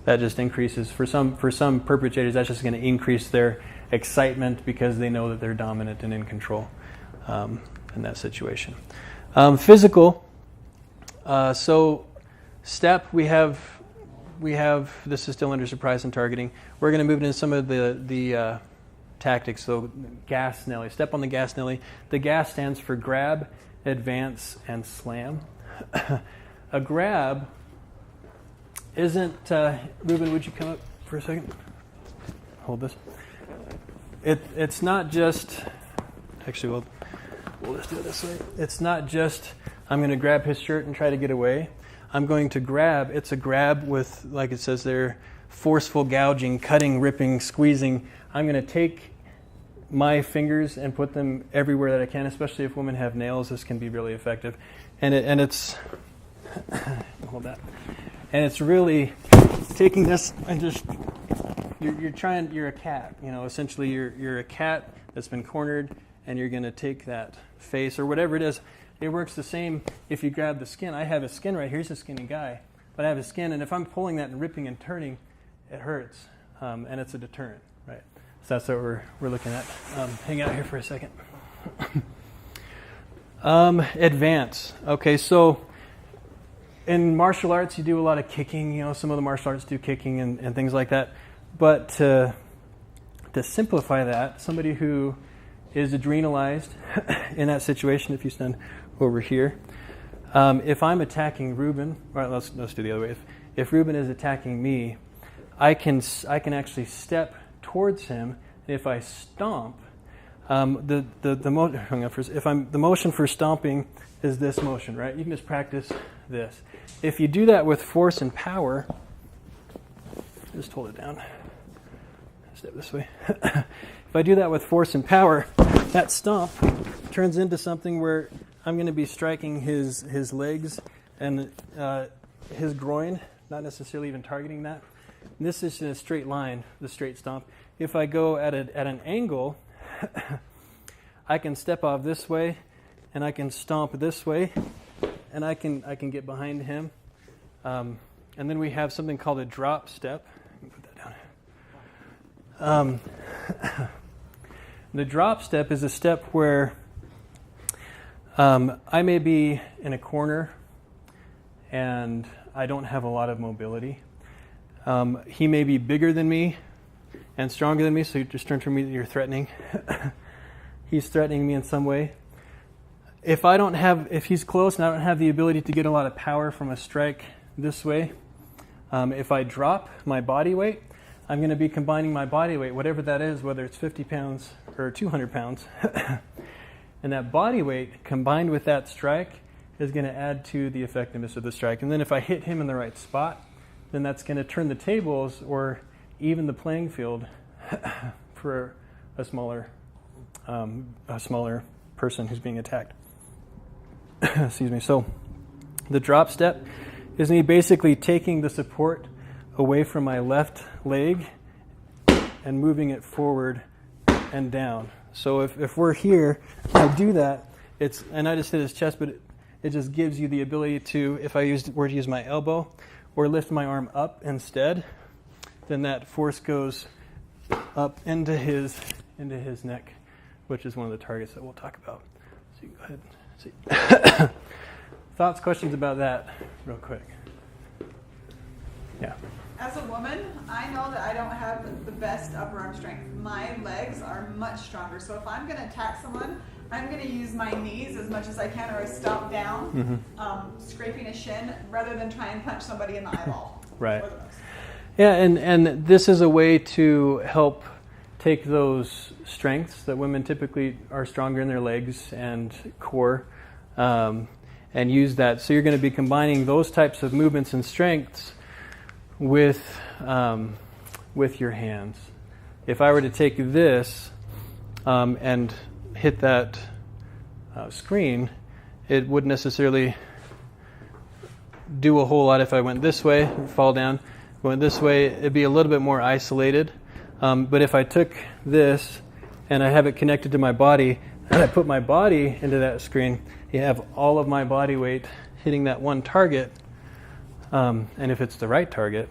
That just increases for some perpetrators. That's just going to increase their excitement because they know that they're dominant and in control in that situation. Physical. So step we have. This is still under surprise and targeting. We're going to move into some of the tactics. So gas nelly. Step on the gas nelly. The gas stands for grab, advance, and slam. A grab isn't, Ruben, would you come up for a second? Hold this. It's not just, actually we'll just do it this way. It's not just, I'm going to grab his shirt and try to get away. I'm going to grab, it's a grab with, like it says there, forceful gouging, cutting, ripping, squeezing. I'm going to take my fingers and put them everywhere that I can, especially if women have nails. This can be really effective. And it's, hold that. And it's really taking this and just, you're a cat, essentially you're a cat that's been cornered and you're going to take that face or whatever it is. It works the same if you grab the skin. I have a skin right here. Here's a skinny guy. But I have a skin, and if I'm pulling that and ripping and turning, it hurts. And it's a deterrent, right? So that's what we're looking at. Hang out here for a second. Advance. Okay, so in martial arts, you do a lot of kicking. Some of the martial arts do kicking and things like that. But to simplify that, somebody who is adrenalized in that situation, if you stand over here, if I'm attacking Ruben, all right, let's do the other way. If Ruben is attacking me, I can actually step towards him, and if I stomp, the motion for stomping is this motion, right? You can just practice this. If you do that with force and power, just hold it down. Step this way. If I do that with force and power, that stomp turns into something where I'm going to be striking his legs and his groin, not necessarily even targeting that. And this is in a straight line, the straight stomp. If I go at an angle, I can step off this way, and I can stomp this way, and I can get behind him. And then we have something called a drop step. Let me put that down. The drop step is a step where I may be in a corner and I don't have a lot of mobility. He may be bigger than me and stronger than me, so you just turn to me, you're threatening. He's threatening me in some way. If he's close and I don't have the ability to get a lot of power from a strike this way, if I drop my body weight, I'm going to be combining my body weight, whatever that is, whether it's 50 pounds or 200 pounds. And that body weight combined with that strike is going to add to the effectiveness of the strike. And then if I hit him in the right spot, then that's going to turn the tables or even the playing field for a smaller person who's being attacked. Excuse me. So the drop step is me basically taking the support away from my left leg and moving it forward and down. So if we're here, I do that, and I just hit his chest, but it just gives you the ability to, if I were to use my elbow or lift my arm up instead, then that force goes up into his neck, which is one of the targets that we'll talk about. So you go ahead and see. Thoughts, questions about that real quick? Yeah. As a woman, I know that I don't have the best upper arm strength. My legs are much stronger. So if I'm going to attack someone, I'm going to use my knees as much as I can, or I stomp down, scraping a shin, rather than try and punch somebody in the eyeball. Right. Yeah, and this is a way to help take those strengths that women typically are stronger in their legs and core, and use that. So you're going to be combining those types of movements and strengths with your hands. If I were to take this and hit that screen, it wouldn't necessarily do a whole lot. If I went this way, fall down, went this way, it'd be a little bit more isolated. But if I took this and I have it connected to my body, and I put my body into that screen, you have all of my body weight hitting that one target. And if it's the right target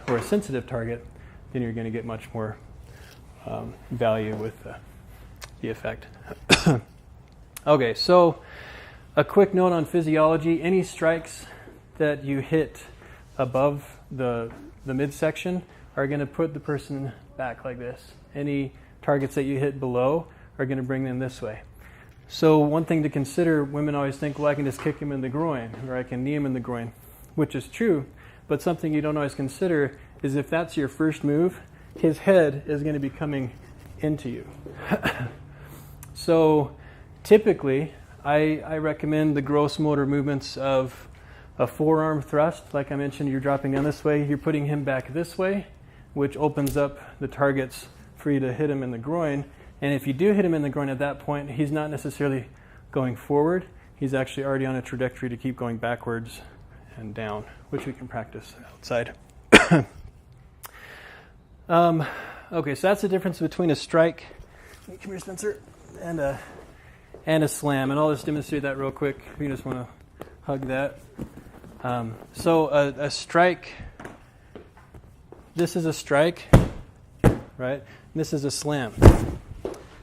or a sensitive target, then you're going to get much more value with the effect. Okay, so a quick note on physiology. Any strikes that you hit above the midsection are going to put the person back like this. Any targets that you hit below are going to bring them this way. So one thing to consider, women always think, well, I can just kick him in the groin, or I can knee him in the groin, which is true, but something you don't always consider is if that's your first move, his head is going to be coming into you. So typically, I recommend the gross motor movements of a forearm thrust. Like I mentioned, you're dropping down this way, you're putting him back this way, which opens up the targets for you to hit him in the groin. And if you do hit him in the groin at that point, he's not necessarily going forward. He's actually already on a trajectory to keep going backwards and down, which we can practice outside. Okay, so that's the difference between a strike, come here, Spencer, and a slam. And I'll just demonstrate that real quick if you just want to hug that. So a strike, this is a strike, right? And this is a slam.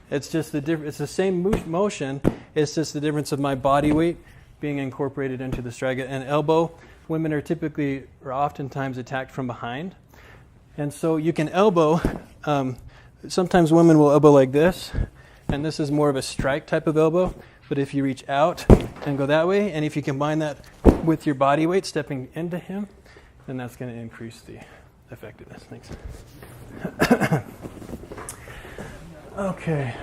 It's just it's the same motion. It's just the difference of my body weight being incorporated into the strike. And elbow, women are typically or oftentimes attacked from behind. And so you can elbow. Sometimes women will elbow like this, and this is more of a strike type of elbow. But if you reach out and go that way, and if you combine that with your body weight stepping into him, then that's going to increase the effectiveness. Thanks. Okay.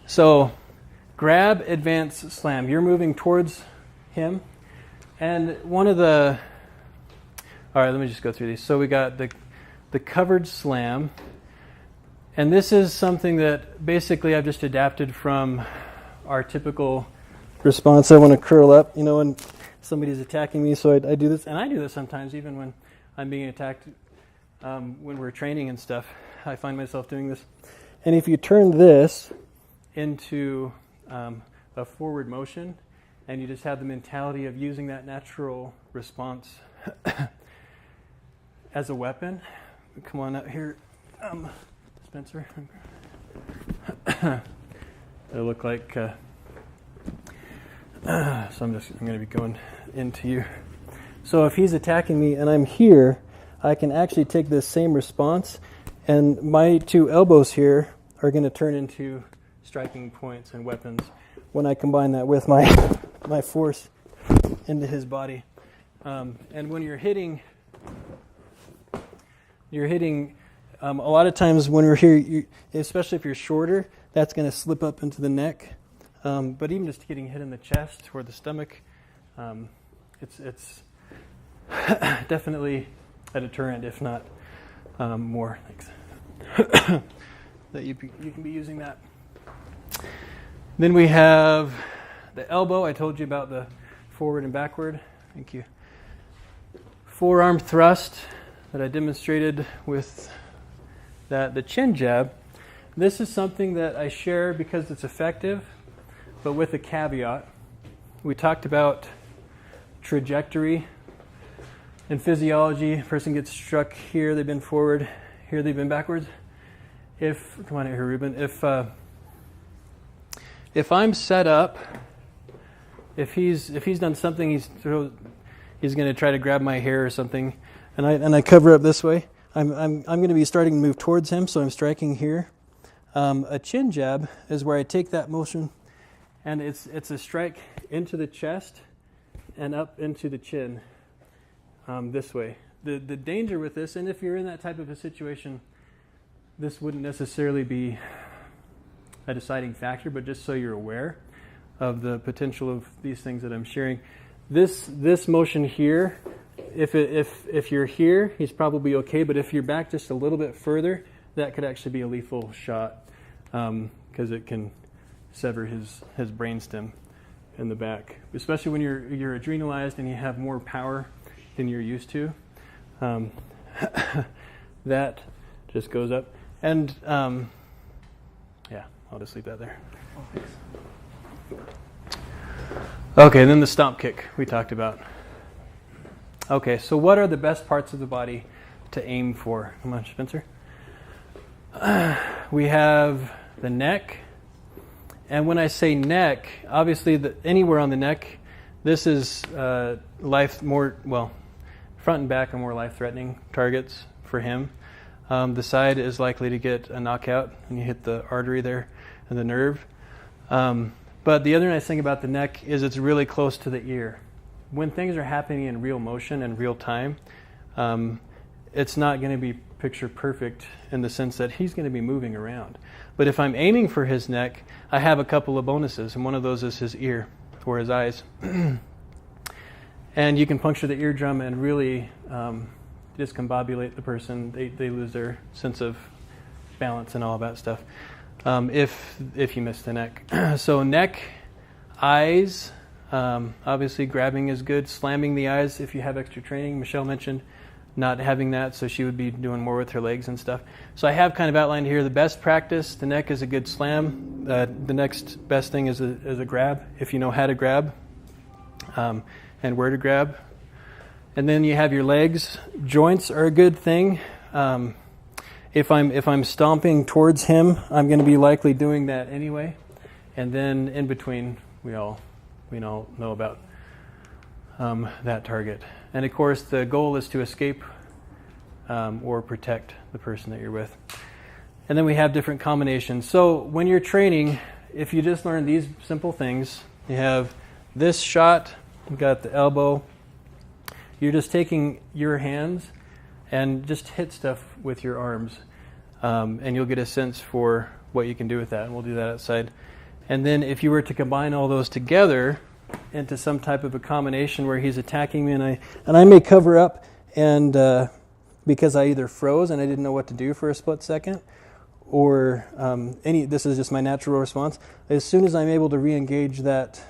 So grab, advance, slam. You're moving towards him. And one of the... All right, let me just go through these. So we got the covered slam. And this is something that basically I've just adapted from our typical response. I want to curl up, when somebody's attacking me. So I do this. And I do this sometimes, even when I'm being attacked, when we're training and stuff. I find myself doing this. And if you turn this into a forward motion, and you just have the mentality of using that natural response as a weapon. Come on out here, Spencer. It'll look like, so I'm going to be going into you. So if he's attacking me and I'm here, I can actually take this same response, and my two elbows here are going to turn into striking points and weapons when I combine that with my force into his body. And when you're hitting, a lot of times when we're here, especially if you're shorter, that's going to slip up into the neck. But even just getting hit in the chest or the stomach, it's definitely a deterrent, if not more. Thanks. That you can be using that. Then we have the elbow. I told you about the forward and backward. Thank you. Forearm thrust that I demonstrated with the chin jab. This is something that I share because it's effective, but with a caveat. We talked about trajectory. In physiology, a person gets struck here, they've been forward, here they've been backwards. Come on here, Ruben. If I'm set up, if he's done something, he's going to try to grab my hair or something, and I cover up this way, I'm going to be starting to move towards him, so I'm striking here. A chin jab is where I take that motion, and it's a strike into the chest and up into the chin. This way. The danger with this, and if you're in that type of a situation, this wouldn't necessarily be a deciding factor, but just so you're aware of the potential of these things that I'm sharing. This motion here if you're here, he's probably okay. But if you're back just a little bit further, that could actually be a lethal shot because it can sever his brainstem in the back, especially when you're adrenalized and you have more power than you're used to. That just goes up. And yeah, I'll just leave that there. Okay, then the stomp kick we talked about. Okay, so what are the best parts of the body to aim for? Come on, Spencer. We have the neck. And when I say neck, obviously anywhere on the neck, this is front and back are more life-threatening targets for him. The side is likely to get a knockout when you hit the artery there and the nerve. But the other nice thing about the neck is it's really close to the ear. When things are happening in real motion and real time, it's not going to be picture perfect in the sense that he's going to be moving around. But if I'm aiming for his neck, I have a couple of bonuses, and one of those is his ear or his eyes. And you can puncture the eardrum and really discombobulate the person. They lose their sense of balance and all that stuff if you miss the neck. So neck, eyes, obviously grabbing is good. Slamming the eyes if you have extra training. Michelle mentioned not having that, so she would be doing more with her legs and stuff. So I have kind of outlined here the best practice. The neck is a good slam. The next best thing is a grab, if you know how to grab and where to grab. And then you have your legs. Joints are a good thing. If I'm stomping towards him, I'm going to be likely doing that anyway. And then in between, we all know about that target. And of course, the goal is to escape or protect the person that you're with. And then we have different combinations. So when you're training, if you just learn these simple things, you have this shot, you've got the elbow. You're just taking your hands and just hit stuff with your arms. And you'll get a sense for what you can do with that. And we'll do that outside. And then if you were to combine all those together into some type of a combination where he's attacking me and I may cover up and because I either froze and I didn't know what to do for a split second, or this is just my natural response. As soon as I'm able to re-engage that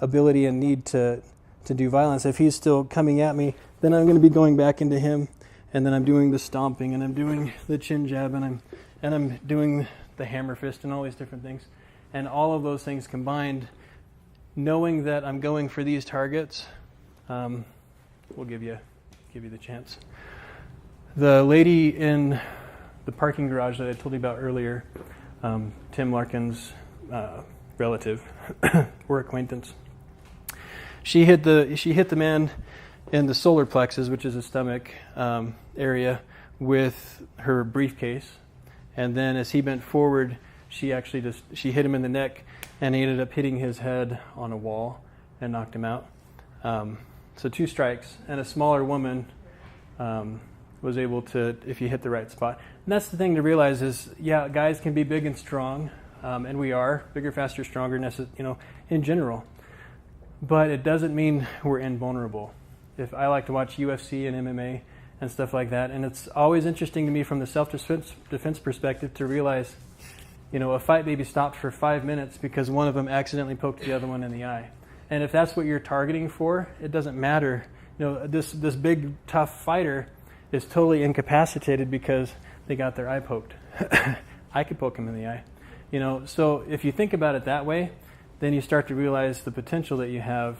ability and need to do violence, if he's still coming at me, then I'm going to be going back into him, and then I'm doing the stomping and I'm doing the chin jab and I'm doing the hammer fist and all these different things, and all of those things combined. Knowing that I'm going for these targets, will give you the chance. The lady in the parking garage that I told you about earlier, Tim Larkin's relative or acquaintance, she hit the man in the solar plexus, which is the stomach area, with her briefcase, and then as he bent forward, she hit him in the neck. And he ended up hitting his head on a wall and knocked him out. So 2 strikes. And a smaller woman was able to, if you hit the right spot. And that's the thing to realize is, yeah, guys can be big and strong, and we are bigger, faster, stronger, in general. But it doesn't mean we're invulnerable. If I like to watch UFC and MMA and stuff like that, and it's always interesting to me from the self-defense perspective to realize, a fight may be stopped for 5 minutes because one of them accidentally poked the other one in the eye. And if that's what you're targeting for, it doesn't matter. This big, tough fighter is totally incapacitated because they got their eye poked. I could poke him in the eye. So if you think about it that way, then you start to realize the potential that you have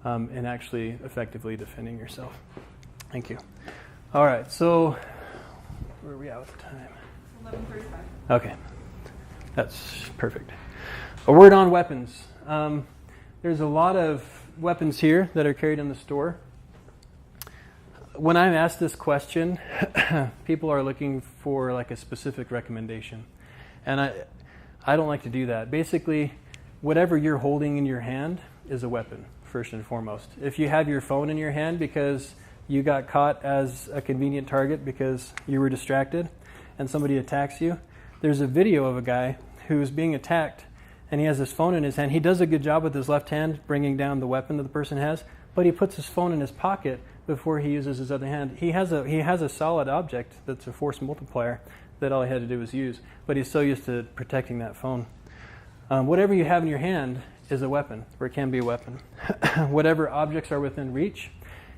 in actually effectively defending yourself. Thank you. All right, so where are we at with time? 11:35. Okay. That's perfect. A word on weapons. There's a lot of weapons here that are carried in the store. When I'm asked this question, people are looking for like a specific recommendation. And I don't like to do that. Basically, whatever you're holding in your hand is a weapon, first and foremost. If you have your phone in your hand because you got caught as a convenient target because you were distracted and somebody attacks you, there's a video of a guy who's being attacked and he has his phone in his hand. He does a good job with his left hand bringing down the weapon that the person has, but he puts his phone in his pocket before he uses his other hand. He has a solid object that's a force multiplier that all he had to do was use, but he's so used to protecting that phone. Whatever you have in your hand is a weapon, or it can be a weapon. Whatever objects are within reach.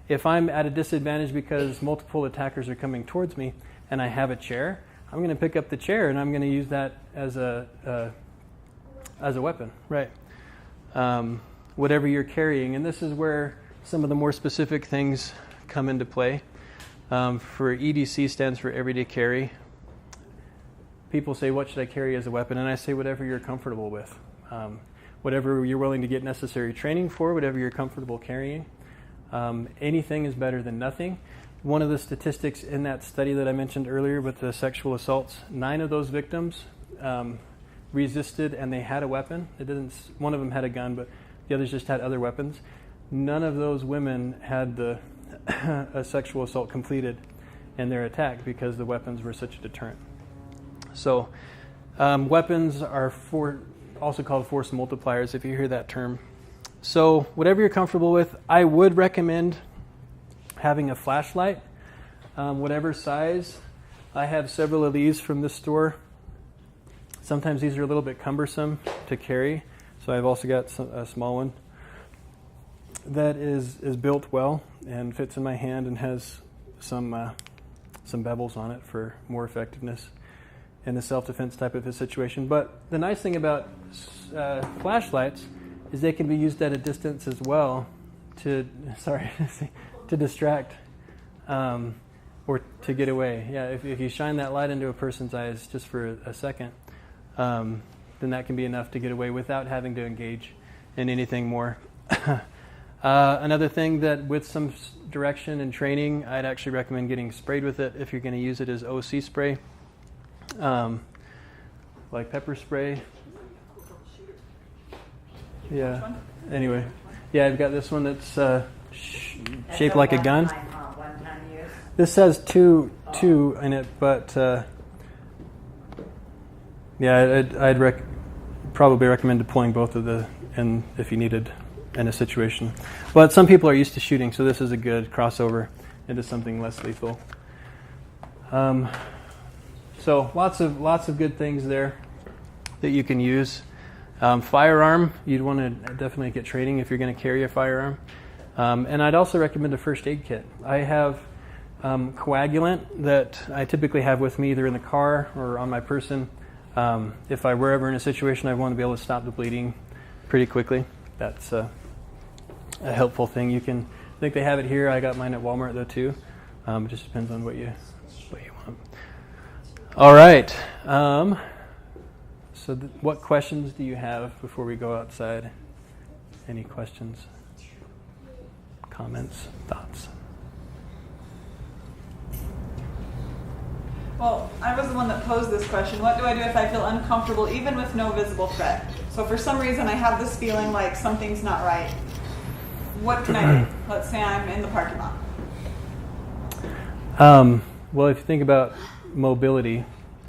If I'm at a disadvantage because multiple attackers are coming towards me and I have a chair, I'm going to pick up the chair and I'm going to use that as a weapon, right? Whatever you're carrying, and this is where some of the more specific things come into play. For EDC stands for everyday carry. People say, what should I carry as a weapon? And I say, whatever you're comfortable with. Whatever you're willing to get necessary training for, whatever you're comfortable carrying. Anything is better than nothing. One of the statistics in that study that I mentioned earlier with the sexual assaults, 9 of those victims resisted and they had a weapon. One of them had a gun, but the others just had other weapons. None of those women had a sexual assault completed in their attack because the weapons were such a deterrent. So weapons are also called force multipliers, if you hear that term. So whatever you're comfortable with, I would recommend having a flashlight, whatever size. I have several of these from this store. Sometimes these are a little bit cumbersome to carry, so I've also got a small one that is built well and fits in my hand and has some bevels on it for more effectiveness in a self-defense type of a situation. But the nice thing about flashlights is they can be used at a distance as well to distract or to get away. Yeah, if you shine that light into a person's eyes just for a second, then that can be enough to get away without having to engage in anything more. Another thing that with some direction and training, I'd actually recommend getting sprayed with it if you're going to use it as OC spray, like pepper spray. Yeah. Anyway, yeah, I've got this one that's shaped like a gun. One-time use. This has two in it, but yeah, I'd probably recommend deploying both of the, and if you needed in a situation. But some people are used to shooting, so this is a good crossover into something less lethal. So lots of good things there that you can use. Firearm, you'd want to definitely get training if you're going to carry a firearm. And I'd also recommend a first aid kit. I have coagulant that I typically have with me either in the car or on my person. If I were ever in a situation I want to be able to stop the bleeding pretty quickly, that's a helpful thing. I think they have it here. I got mine at Walmart though too. It just depends on what you want. All right. So what questions do you have before we go outside? Any questions? Comments? Thoughts? Well, I was the one that posed this question. What do I do if I feel uncomfortable even with no visible threat? So for some reason I have this feeling like something's not right. What can I do? Let's say I'm in the parking lot. Well, if you think about mobility,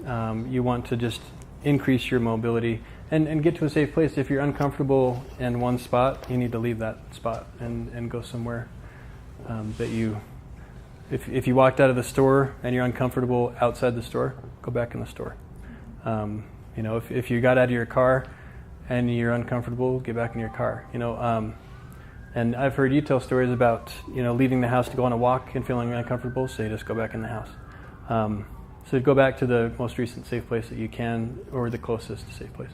you want to just increase your mobility and get to a safe place. If you're uncomfortable in one spot, you need to leave that spot and go somewhere that you... If you walked out of the store and you're uncomfortable outside the store, go back in the store. If you got out of your car and you're uncomfortable, get back in your car. And I've heard you tell stories about leaving the house to go on a walk and feeling uncomfortable, so you just go back in the house. So go back to the most recent safe place that you can, or the closest safe place.